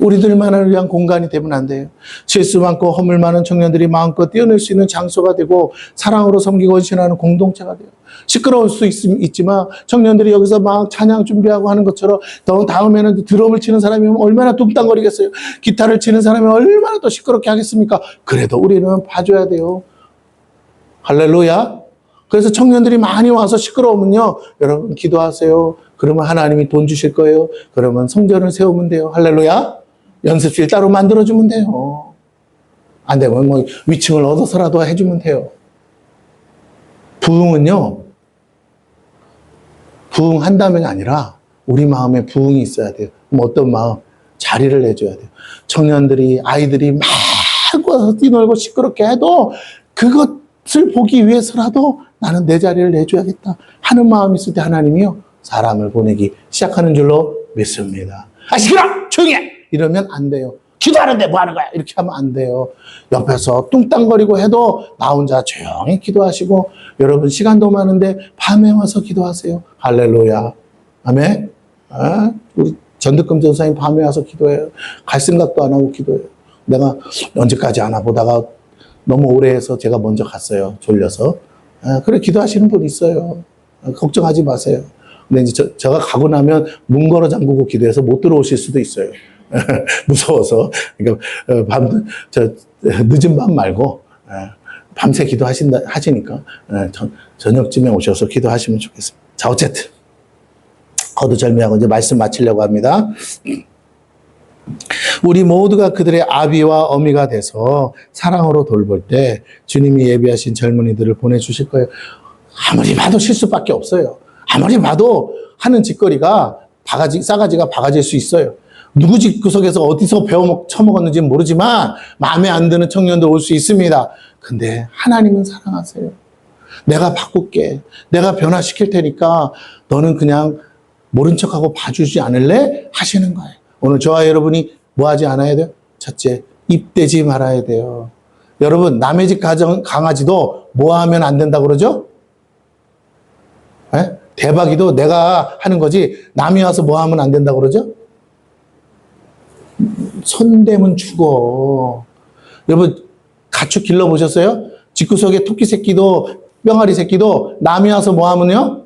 우리들만을 위한 공간이 되면 안 돼요. 실수 많고 허물 많은 청년들이 마음껏 뛰어낼 수 있는 장소가 되고 사랑으로 섬기고 헌신하는 공동체가 돼요. 시끄러울 수 있지만 청년들이 여기서 막 찬양 준비하고 하는 것처럼 다음에는 드럼을 치는 사람이 얼마나 뚱땅거리겠어요. 기타를 치는 사람이 얼마나 더 시끄럽게 하겠습니까? 그래도 우리는 봐줘야 돼요. 할렐루야. 그래서 청년들이 많이 와서 시끄러우면요, 여러분 기도하세요. 그러면 하나님이 돈 주실 거예요. 그러면 성전을 세우면 돼요. 할렐루야. 연습실 따로 만들어주면 돼요. 안 되면 뭐 위층을 얻어서라도 해주면 돼요. 부흥은요, 부흥한다면이 아니라 우리 마음에 부흥이 있어야 돼요. 그럼 어떤 마음? 자리를 내줘야 돼요. 청년들이, 아이들이 막 와서 뛰놀고 시끄럽게 해도 그것을 보기 위해서라도 나는 내 자리를 내줘야겠다 하는 마음이 있을 때 하나님이요, 사람을 보내기 시작하는 줄로 믿습니다. 아, 시끄러! 조용히 해! 이러면 안 돼요. 기도하는데 뭐 하는 거야? 이렇게 하면 안 돼요. 옆에서 뚱땅거리고 해도 나 혼자 조용히 기도하시고, 여러분 시간도 많은데 밤에 와서 기도하세요. 할렐루야. 아멘. 우리 전득금 전사님 밤에 와서 기도해요. 갈 생각도 안 하고 기도해요. 내가 언제까지 하나 보다가 너무 오래 해서 제가 먼저 갔어요. 졸려서. 그래, 기도하시는 분 있어요. 걱정하지 마세요. 근데 이제 제가 가고 나면 문 걸어 잠그고 기도해서 못 들어오실 수도 있어요. 무서워서. 그러니까 늦은 밤 말고 밤새 하시니까 저녁쯤에 오셔서 기도하시면 좋겠습니다. 자, 어쨌든 거두절미하고 이제 말씀 마치려고 합니다. 우리 모두가 그들의 아비와 어미가 돼서 사랑으로 돌볼 때 주님이 예비하신 젊은이들을 보내주실 거예요. 아무리 봐도 실수밖에 없어요. 아무리 봐도 하는 짓거리가 싸가지가 바가지일 수 있어요. 누구 집 구석에서 어디서 처먹었는지는 모르지만 마음에 안 드는 청년도 올 수 있습니다. 근데 하나님은 사랑하세요. 내가 바꿀게. 내가 변화시킬 테니까 너는 그냥 모른 척하고 봐주지 않을래? 하시는 거예요. 오늘 저와 여러분이 뭐 하지 않아야 돼요? 첫째, 입대지 말아야 돼요. 여러분, 남의 집 강아지도 뭐 하면 안 된다고 그러죠? 네? 대박이도 내가 하는 거지 남이 와서 뭐 하면 안 된다고 그러죠? 손대면 죽어. 여러분, 가축 길러보셨어요? 집구석에 토끼 새끼도 뿅아리 새끼도 남이 와서 뭐 하면요?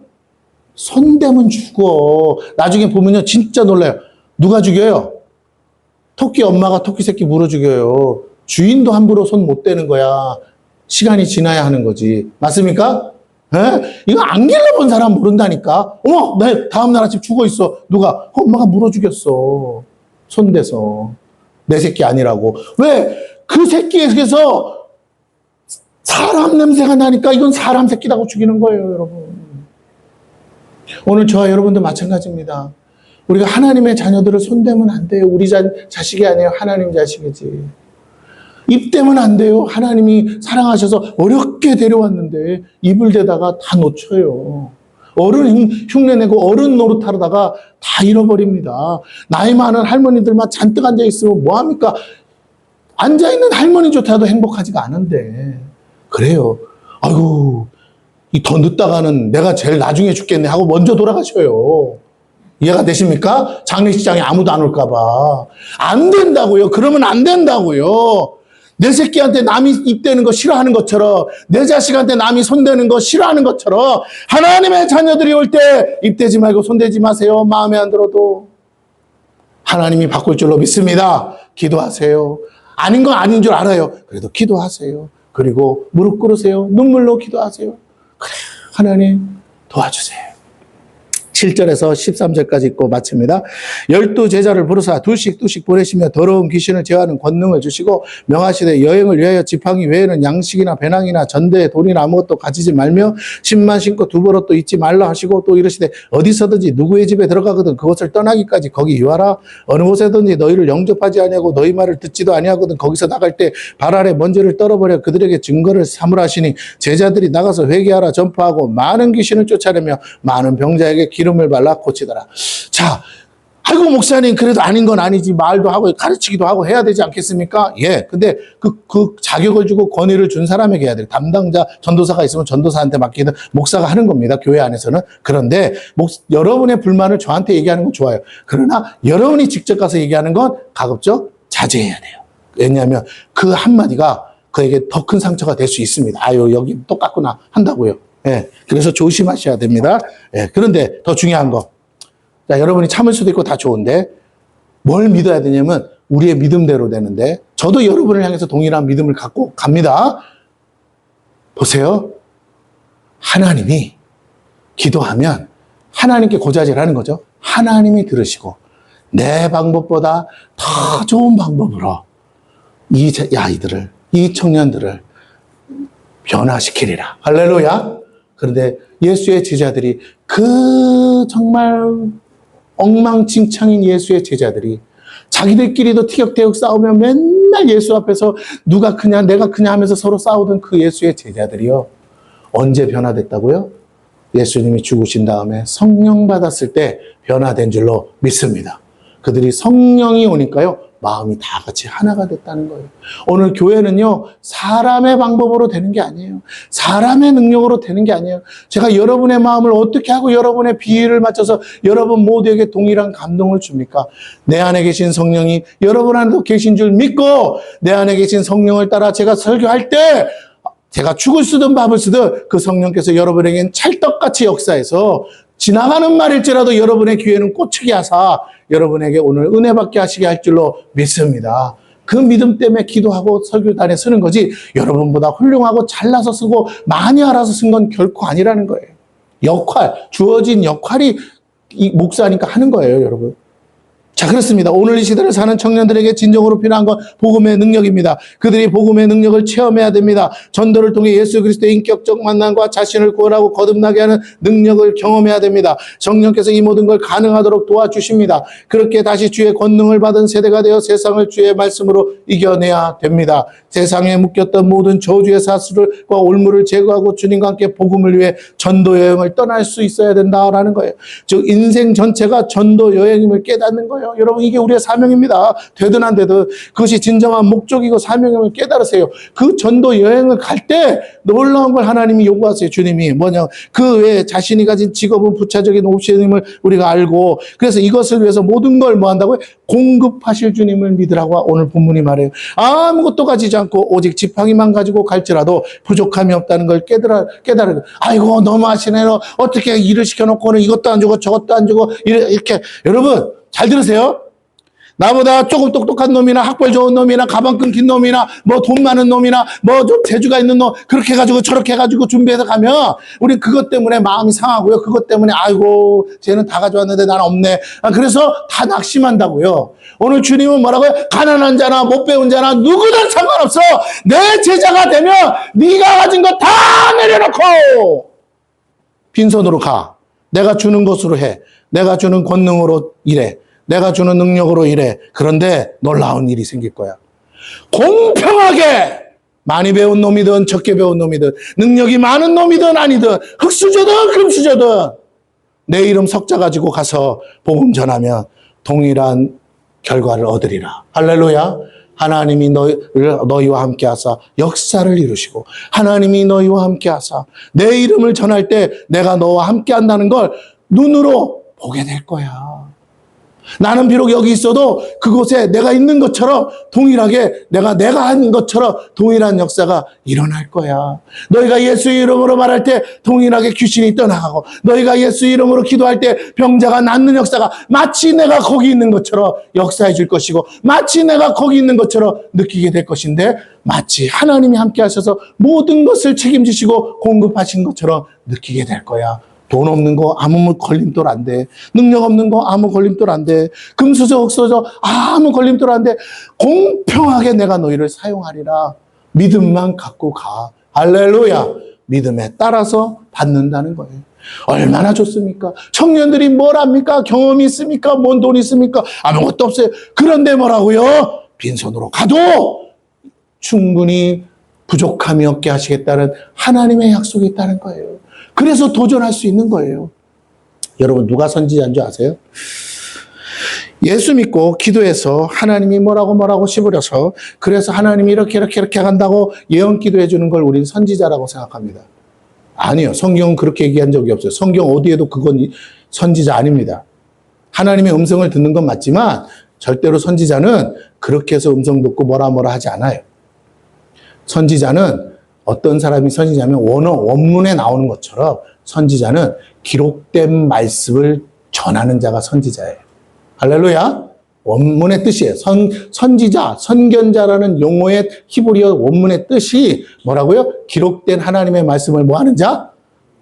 손대면 죽어. 나중에 보면요, 진짜 놀라요. 누가 죽여요? 토끼 엄마가 토끼 새끼 물어 죽여요. 주인도 함부로 손 못 대는 거야. 시간이 지나야 하는 거지. 맞습니까? 이거 안 길러본 사람 모른다니까. 어머, 내 다음날 아침 죽어 있어. 누가? 엄마가 물어 죽였어. 손대서. 내 새끼 아니라고. 왜? 그 새끼에서 사람 냄새가 나니까 이건 사람 새끼라고 죽이는 거예요, 여러분. 오늘 저와 여러분도 마찬가지입니다. 우리가 하나님의 자녀들을 손대면 안 돼요. 우리 자식이 아니에요. 하나님 자식이지. 입대면 안 돼요. 하나님이 사랑하셔서 어렵게 데려왔는데 입을 대다가 다 놓쳐요. 어른 흉내내고 어른 노릇하다가 다 잃어버립니다. 나이 많은 할머니들만 잔뜩 앉아있으면 뭐합니까? 앉아있는 할머니조차도 행복하지가 않은데. 그래요. 아이고, 더 늦다가는 내가 제일 나중에 죽겠네 하고 먼저 돌아가셔요. 이해가 되십니까? 장례식장에 아무도 안 올까봐. 안 된다고요. 그러면 안 된다고요. 내 새끼한테 남이 입대는 거 싫어하는 것처럼, 내 자식한테 남이 손대는 거 싫어하는 것처럼, 하나님의 자녀들이 올 때 입대지 말고 손대지 마세요. 마음에 안 들어도. 하나님이 바꿀 줄로 믿습니다. 기도하세요. 아닌 건 아닌 줄 알아요. 그래도 기도하세요. 그리고 무릎 꿇으세요. 눈물로 기도하세요. 그래, 하나님 도와주세요. 7절에서 13절까지 읽고 마칩니다. 12제자를 부르사 둘씩 보내시며 더러운 귀신을 제어하는 권능을 주시고 명하시되 여행을 위하여 지팡이 외에는 양식이나 배낭이나 전대 돈이나 아무것도 가지지 말며 신만 신고 두벌옷도 잊지 말라 하시고 또 이르시되 어디서든지 누구의 집에 들어가거든 그것을 떠나기까지 거기 유하라. 어느 곳에든지 너희를 영접하지 아니하고 너희 말을 듣지도 아니하거든 거기서 나갈 때 발 아래 먼지를 떨어버려 그들에게 증거를 삼으라 하시니 제자들이 나가서 회개하라 전파하고 많은 귀신을 쫓아내며 많은 병자에게 기름을 발라 고치더라. 자, 아이고 목사님 그래도 아닌 건 아니지 말도 하고 가르치기도 하고 해야 되지 않겠습니까? 예. 근데 그 자격을 주고 권위를 준 사람에게 해야 돼요. 담당자 전도사가 있으면 전도사한테 맡기든 목사가 하는 겁니다. 교회 안에서는. 그런데 여러분의 불만을 저한테 얘기하는 건 좋아요. 그러나 여러분이 직접 가서 얘기하는 건 가급적 자제해야 돼요. 왜냐하면 그 한마디가 그에게 더 큰 상처가 될 수 있습니다. 아유 여기 똑같구나 한다고요. 예, 그래서 조심하셔야 됩니다. 예, 그런데 더 중요한 거. 자, 여러분이 참을 수도 있고 다 좋은데, 뭘 믿어야 되냐면, 우리의 믿음대로 되는데, 저도 여러분을 향해서 동일한 믿음을 갖고 갑니다. 보세요. 하나님이 기도하면, 하나님께 고자질 하는 거죠. 하나님이 들으시고, 내 방법보다 더 좋은 방법으로, 이 아이들을, 이 청년들을 변화시키리라. 할렐루야. 그런데 예수의 제자들이 정말 엉망진창인 예수의 제자들이 자기들끼리도 티격태격 싸우며 맨날 예수 앞에서 누가 크냐 내가 크냐 하면서 서로 싸우던 그 예수의 제자들이요. 언제 변화됐다고요? 예수님이 죽으신 다음에 성령 받았을 때 변화된 줄로 믿습니다. 그들이 성령이 오니까요. 마음이 다 같이 하나가 됐다는 거예요. 오늘 교회는요, 사람의 방법으로 되는 게 아니에요. 사람의 능력으로 되는 게 아니에요. 제가 여러분의 마음을 어떻게 하고 여러분의 비위를 맞춰서 여러분 모두에게 동일한 감동을 줍니까? 내 안에 계신 성령이 여러분 안에도 계신 줄 믿고 내 안에 계신 성령을 따라 제가 설교할 때 제가 죽을 쓰든 밥을 쓰든 그 성령께서 여러분에게는 찰떡같이 역사해서 지나가는 말일지라도 여러분의 귀에는 꽂히게 하사 여러분에게 오늘 은혜 받게 하시게 할 줄로 믿습니다. 그 믿음 때문에 기도하고 설교단에 쓰는 거지 여러분보다 훌륭하고 잘나서 쓰고 많이 알아서 쓴 건 결코 아니라는 거예요. 주어진 역할이 이 목사니까 하는 거예요, 여러분. 자, 그렇습니다. 오늘 이 시대를 사는 청년들에게 진정으로 필요한 건 복음의 능력입니다. 그들이 복음의 능력을 체험해야 됩니다. 전도를 통해 예수 그리스도의 인격적 만남과 자신을 구원하고 거듭나게 하는 능력을 경험해야 됩니다. 성령께서 이 모든 걸 가능하도록 도와주십니다. 그렇게 다시 주의 권능을 받은 세대가 되어 세상을 주의 말씀으로 이겨내야 됩니다. 세상에 묶였던 모든 저주의 사슬과 올무를 제거하고 주님과 함께 복음을 위해 전도 여행을 떠날 수 있어야 된다라는 거예요. 즉 인생 전체가 전도 여행임을 깨닫는 거예요. 여러분 이게 우리의 사명입니다. 되든 안 되든 그것이 진정한 목적이고 사명임을 깨달으세요. 그 전도 여행을 갈 때 놀라운 걸 하나님이 요구하세요. 주님이 뭐냐 그 외에 자신이 가진 직업은 부차적인 옵션임을 우리가 알고 그래서 이것을 위해서 모든 걸 뭐 한다고요? 공급하실 주님을 믿으라고 오늘 본문이 말해요. 아무것도 가지지 않고 오직 지팡이만 가지고 갈지라도 부족함이 없다는 걸 깨달아. 아이고 너무하시네. 어떻게 일을 시켜놓고는 이것도 안 주고 저것도 안 주고 이렇게 여러분 잘 들으세요. 나보다 조금 똑똑한 놈이나 학벌 좋은 놈이나 가방 끊긴 놈이나 뭐 돈 많은 놈이나 뭐 좀 재주가 있는 놈 그렇게 해가지고 저렇게 해가지고 준비해서 가면 우리 그것 때문에 마음이 상하고요. 그것 때문에 아이고 쟤는 다 가져왔는데 나는 없네. 그래서 다 낙심한다고요. 오늘 주님은 뭐라고요? 가난한 자나 못 배운 자나 누구든 상관없어. 내 제자가 되면 네가 가진 거 다 내려놓고 빈손으로 가. 내가 주는 것으로 해. 내가 주는 권능으로 일해. 내가 주는 능력으로 일해. 그런데 놀라운 일이 생길 거야. 공평하게 많이 배운 놈이든 적게 배운 놈이든 능력이 많은 놈이든 아니든 흙수저든 금수저든 내 이름 석자 가지고 가서 복음 전하면 동일한 결과를 얻으리라. 할렐루야. 하나님이 너희와 함께 하사 역사를 이루시고 하나님이 너희와 함께 하사 내 이름을 전할 때 내가 너와 함께 한다는 걸 눈으로 보게 될 거야. 나는 비록 여기 있어도 그곳에 내가 있는 것처럼 동일하게 내가 한 것처럼 동일한 역사가 일어날 거야. 너희가 예수 이름으로 말할 때 동일하게 귀신이 떠나가고 너희가 예수 이름으로 기도할 때 병자가 낫는 역사가 마치 내가 거기 있는 것처럼 역사해 줄 것이고 마치 내가 거기 있는 것처럼 느끼게 될 것인데 마치 하나님이 함께 하셔서 모든 것을 책임지시고 공급하신 것처럼 느끼게 될 거야. 돈 없는 거 아무 걸림돌 안 돼. 능력 없는 거 아무 걸림돌 안 돼. 금수저 흙수저 아무 걸림돌 안 돼. 공평하게 내가 너희를 사용하리라. 믿음만 갖고 가. 할렐루야. 믿음에 따라서 받는다는 거예요. 얼마나 좋습니까? 청년들이 뭘 합니까? 경험이 있습니까? 뭔 돈이 있습니까? 아무것도 없어요. 그런데 뭐라고요? 빈손으로 가도 충분히 부족함이 없게 하시겠다는 하나님의 약속이 있다는 거예요. 그래서 도전할 수 있는 거예요. 여러분 누가 선지자인 줄 아세요? 예수 믿고 기도해서 하나님이 뭐라고 씹으려서 그래서 하나님이 이렇게 간다고 예언 기도해 주는 걸 우리는 선지자라고 생각합니다. 아니요. 성경은 그렇게 얘기한 적이 없어요. 성경 어디에도 그건 선지자 아닙니다. 하나님의 음성을 듣는 건 맞지만 절대로 선지자는 그렇게 해서 음성 듣고 뭐라 하지 않아요. 선지자는 어떤 사람이 선지자면 원문에 나오는 것처럼 선지자는 기록된 말씀을 전하는 자가 선지자예요. 할렐루야. 원문의 뜻이에요. 선지자, 선견자라는 용어의 히브리어 원문의 뜻이 뭐라고요? 기록된 하나님의 말씀을 뭐 하는 자?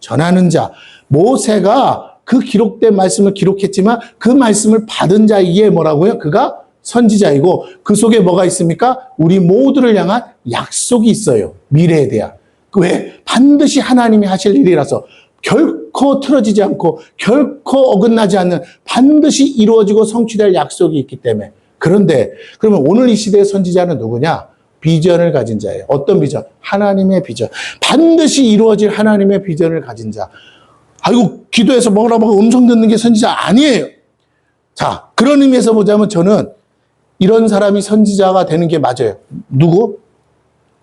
전하는 자. 모세가 그 기록된 말씀을 기록했지만 그 말씀을 받은 자이기에 뭐라고요? 그가 선지자이고 그 속에 뭐가 있습니까? 우리 모두를 향한 약속이 있어요. 미래에 대한. 왜? 반드시 하나님이 하실 일이라서 결코 틀어지지 않고 결코 어긋나지 않는 반드시 이루어지고 성취될 약속이 있기 때문에. 그런데 그러면 오늘 이 시대의 선지자는 누구냐? 비전을 가진 자예요. 어떤 비전? 하나님의 비전. 반드시 이루어질 하나님의 비전을 가진 자. 아이고 기도해서 뭐라고 음성 듣는 게 선지자 아니에요. 자, 그런 의미에서 보자면 저는 이런 사람이 선지자가 되는 게 맞아요. 누구?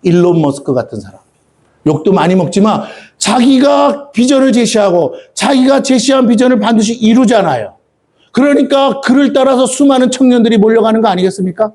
일론 머스크 같은 사람. 욕도 많이 먹지만 자기가 비전을 제시하고 자기가 제시한 비전을 반드시 이루잖아요. 그러니까 그를 따라서 수많은 청년들이 몰려가는 거 아니겠습니까?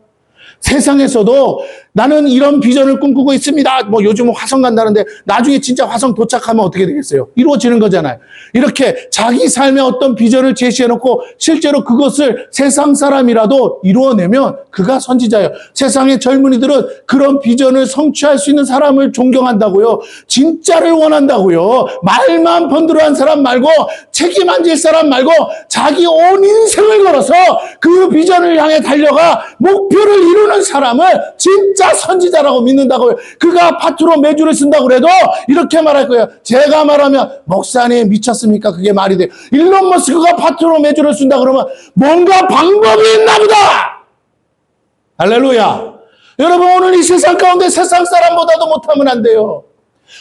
세상에서도 나는 이런 비전을 꿈꾸고 있습니다. 뭐 요즘은 화성 간다는데 나중에 진짜 화성 도착하면 어떻게 되겠어요? 이루어지는 거잖아요. 이렇게 자기 삶의 어떤 비전을 제시해놓고 실제로 그것을 세상 사람이라도 이루어내면 그가 선지자예요. 세상의 젊은이들은 그런 비전을 성취할 수 있는 사람을 존경한다고요. 진짜를 원한다고요. 말만 번들어한 사람 말고 책임 안 질 사람 말고 자기 온 인생을 걸어서 그 비전을 향해 달려가 목표를 이루는 사람을 진짜 선지자라고 믿는다고요. 그가 파트로 매주를 쓴다고 그래도 이렇게 말할 거예요. 제가 말하면 목사님 미쳤습니까? 그게 말이 돼요. 일론 머스크가 파트로 매주를 쓴다 그러면 뭔가 방법이 있나 보다. 할렐루야. 여러분 오늘 이 세상 가운데 세상 사람보다도 못하면 안 돼요.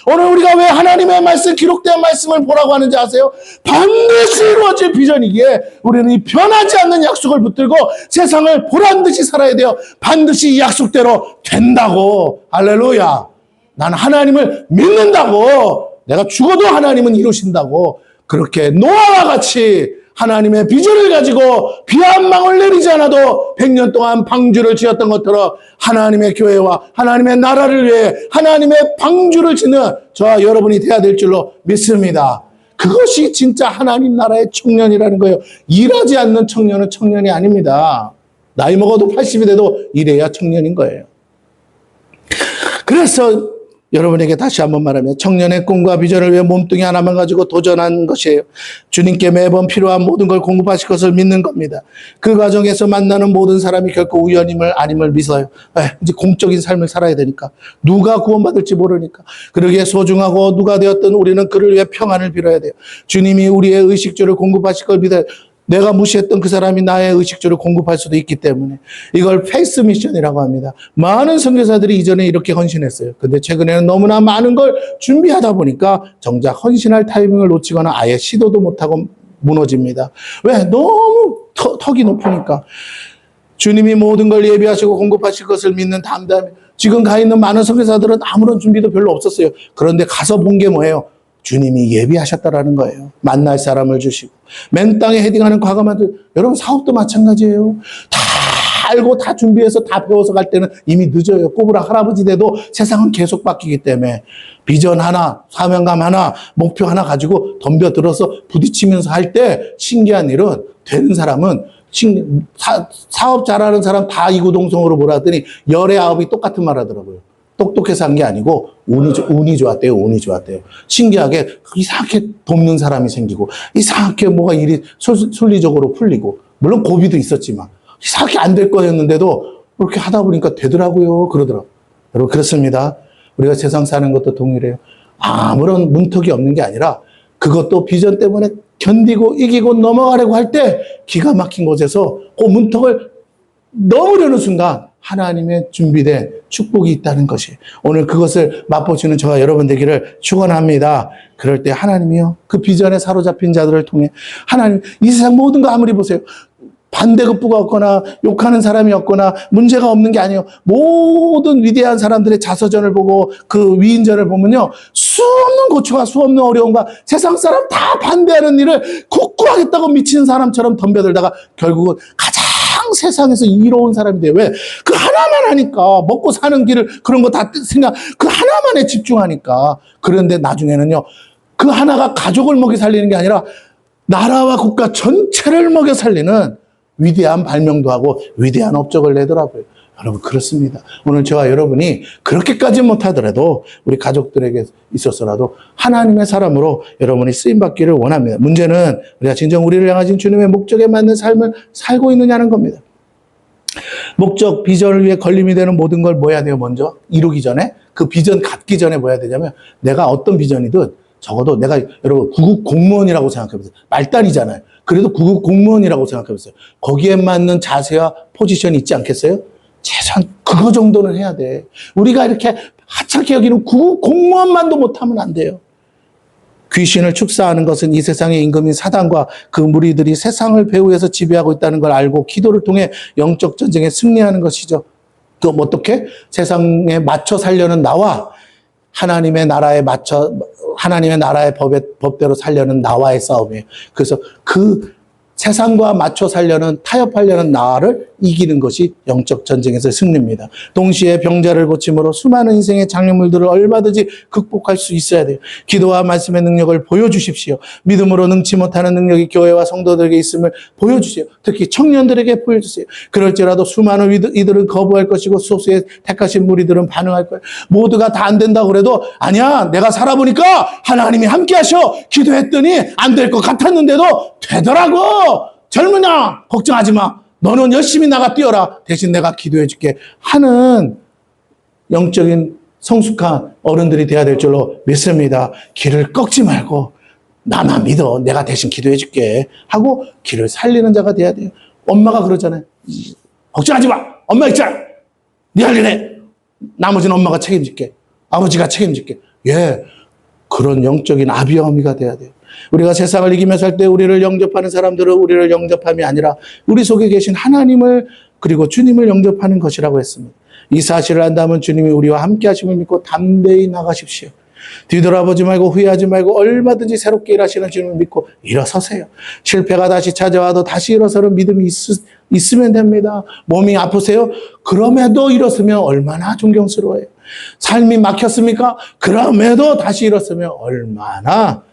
오늘 우리가 왜 하나님의 말씀, 기록된 말씀을 보라고 하는지 아세요? 반드시 이루어질 비전이기에 우리는 이 변하지 않는 약속을 붙들고 세상을 보란듯이 살아야 돼요. 반드시 이 약속대로 된다고. 할렐루야. 나는 하나님을 믿는다고. 내가 죽어도 하나님은 이루신다고. 그렇게 노아와 같이 하나님의 비전을 가지고 비 한 방울 내리지 않아도 100년 동안 방주를 지었던 것처럼 하나님의 교회와 하나님의 나라를 위해 하나님의 방주를 짓는 저와 여러분이 돼야 될 줄로 믿습니다. 그것이 진짜 하나님 나라의 청년이라는 거예요. 일하지 않는 청년은 청년이 아닙니다. 나이 먹어도 80이 돼도 이래야 청년인 거예요. 그래서 여러분에게 다시 한번 말하면 청년의 꿈과 비전을 위해 몸뚱이 하나만 가지고 도전하는 것이에요. 주님께 매번 필요한 모든 걸 공급하실 것을 믿는 겁니다. 그 과정에서 만나는 모든 사람이 결코 우연임을 아님을 믿어요. 이제 공적인 삶을 살아야 되니까. 누가 구원받을지 모르니까. 그러기에 소중하고 누가 되었든 우리는 그를 위해 평안을 빌어야 돼요. 주님이 우리의 의식주를 공급하실 걸 믿어요. 내가 무시했던 그 사람이 나의 의식주를 공급할 수도 있기 때문에 이걸 페이스 미션이라고 합니다. 많은 선교사들이 이전에 이렇게 헌신했어요. 근데 최근에는 너무나 많은 걸 준비하다 보니까 정작 헌신할 타이밍을 놓치거나 아예 시도도 못하고 무너집니다. 왜? 너무 턱이 높으니까. 주님이 모든 걸 예비하시고 공급하실 것을 믿는 담담. 지금 가 있는 많은 선교사들은 아무런 준비도 별로 없었어요. 그런데 가서 본 게 뭐예요? 주님이 예비하셨다라는 거예요. 만날 사람을 주시고. 맨 땅에 헤딩하는 과감한들, 여러분 사업도 마찬가지예요. 다 알고 다 준비해서 다 배워서 갈 때는 이미 늦어요. 꼬부랑 할아버지 돼도 세상은 계속 바뀌기 때문에 비전 하나, 사명감 하나, 목표 하나 가지고 덤벼들어서 부딪히면서 할 때 신기한 일은 되는 사람은 사업 잘하는 사람 다 이구동성으로 몰았더니 열의 아홉이 똑같은 말 하더라고요. 똑똑해서 한 게 아니고 운이 좋았대요. 운이 좋았대요. 신기하게 이상하게 돕는 사람이 생기고 이상하게 뭐가 일이 순리적으로 풀리고 물론 고비도 있었지만 이상하게 안 될 거였는데도 그렇게 하다 보니까 되더라고요. 그러더라고요. 여러분 그렇습니다. 우리가 세상 사는 것도 동일해요. 아무런 문턱이 없는 게 아니라 그것도 비전 때문에 견디고 이기고 넘어가려고 할 때 기가 막힌 곳에서 그 문턱을 넘으려는 순간 하나님의 준비된 축복이 있다는 것이 오늘 그것을 맛보시는 저와 여러분 되기를 축원합니다. 그럴 때 하나님이요 그 비전에 사로잡힌 자들을 통해 하나님 이 세상 모든 거 아무리 보세요. 반대급부가 없거나 욕하는 사람이 없거나 문제가 없는 게 아니에요. 모든 위대한 사람들의 자서전을 보고 그 위인전을 보면요. 수없는 고초와 수없는 어려움과 세상 사람 다 반대하는 일을 굳고 하겠다고 미친 사람처럼 덤벼들다가 결국은 가장 세상에서 이로운 사람이 돼요. 왜? 그 하나만 하니까 먹고 사는 길을 그런 거 다 생각 그 하나만에 집중하니까. 그런데 나중에는요. 그 하나가 가족을 먹여 살리는 게 아니라 나라와 국가 전체를 먹여 살리는 위대한 발명도 하고 위대한 업적을 내더라고요. 여러분 그렇습니다. 오늘 저와 여러분이 그렇게까지 못하더라도 우리 가족들에게 있어서라도 하나님의 사람으로 여러분이 쓰임받기를 원합니다. 문제는 우리가 진정 우리를 향하신 주님의 목적에 맞는 삶을 살고 있느냐는 겁니다. 목적, 비전을 위해 걸림이 되는 모든 걸 뭐 해야 돼요? 먼저 이루기 전에 그 비전 갖기 전에 뭐 해야 되냐면 내가 어떤 비전이든 적어도 내가 여러분 구급 공무원이라고 생각해보세요. 말단이잖아요. 그래도 구급 공무원이라고 생각해보세요. 거기에 맞는 자세와 포지션이 있지 않겠어요? 최소한 그거 정도는 해야 돼. 우리가 이렇게 하찮게 여기는 구급 공무원만도 못하면 안 돼요. 귀신을 축사하는 것은 이 세상의 임금인 사단과 그 무리들이 세상을 배후에서 지배하고 있다는 걸 알고 기도를 통해 영적 전쟁에 승리하는 것이죠. 그럼 어떻게? 세상에 맞춰 살려는 나와 하나님의 나라에 맞춰 하나님의 나라의 법대로 살려는 나와의 싸움이에요. 그래서 그 세상과 맞춰 살려는 타협하려는 나를 이기는 것이 영적 전쟁에서의 승리입니다. 동시에 병자를 고침으로 수많은 인생의 장애물들을 얼마든지 극복할 수 있어야 돼요. 기도와 말씀의 능력을 보여주십시오. 믿음으로 능치 못하는 능력이 교회와 성도들에게 있음을 보여주세요. 특히 청년들에게 보여주세요. 그럴지라도 수많은 이들은 거부할 것이고 소수의 택하신 무리들은 반응할 거예요. 모두가 다 안 된다고 그래도 아니야 내가 살아보니까 하나님이 함께 하셔 기도했더니 안 될 것 같았는데도 되더라고. 젊으냐 걱정하지 마. 너는 열심히 나가 뛰어라. 대신 내가 기도해 줄게 하는 영적인 성숙한 어른들이 돼야 될 줄로 믿습니다. 길을 꺾지 말고 나 믿어. 내가 대신 기도해 줄게 하고 길을 살리는 자가 돼야 돼요. 엄마가 그러잖아요. 걱정하지 마. 엄마 있잖아. 네 할 일 해. 나머지는 엄마가 책임질게. 아버지가 책임질게. 예, 그런 영적인 아비와 어미가 돼야 돼요. 우리가 세상을 이기며 살 때 우리를 영접하는 사람들은 우리를 영접함이 아니라 우리 속에 계신 하나님을 그리고 주님을 영접하는 것이라고 했습니다. 이 사실을 안다면 주님이 우리와 함께 하심을 믿고 담대히 나가십시오. 뒤돌아보지 말고 후회하지 말고 얼마든지 새롭게 일하시는 주님을 믿고 일어서세요. 실패가 다시 찾아와도 다시 일어서는 믿음이 있으면 됩니다. 몸이 아프세요? 그럼에도 일어서면 얼마나 존경스러워요. 삶이 막혔습니까? 그럼에도 다시 일어서면 얼마나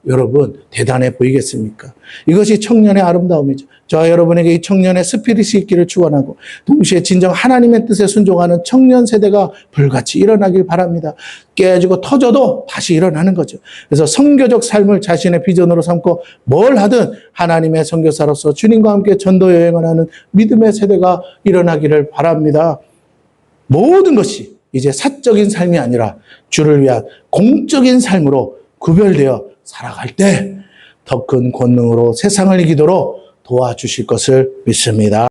여러분 대단해 보이겠습니까? 이것이 청년의 아름다움이죠. 저와 여러분에게 이 청년의 스피릿이 있기를 축원하고 동시에 진정 하나님의 뜻에 순종하는 청년 세대가 불같이 일어나길 바랍니다. 깨지고 터져도 다시 일어나는 거죠. 그래서 선교적 삶을 자신의 비전으로 삼고 뭘 하든 하나님의 선교사로서 주님과 함께 전도 여행을 하는 믿음의 세대가 일어나기를 바랍니다. 모든 것이 이제 사적인 삶이 아니라 주를 위한 공적인 삶으로 구별되어 살아갈 때 더 큰 권능으로 세상을 이기도록 도와주실 것을 믿습니다.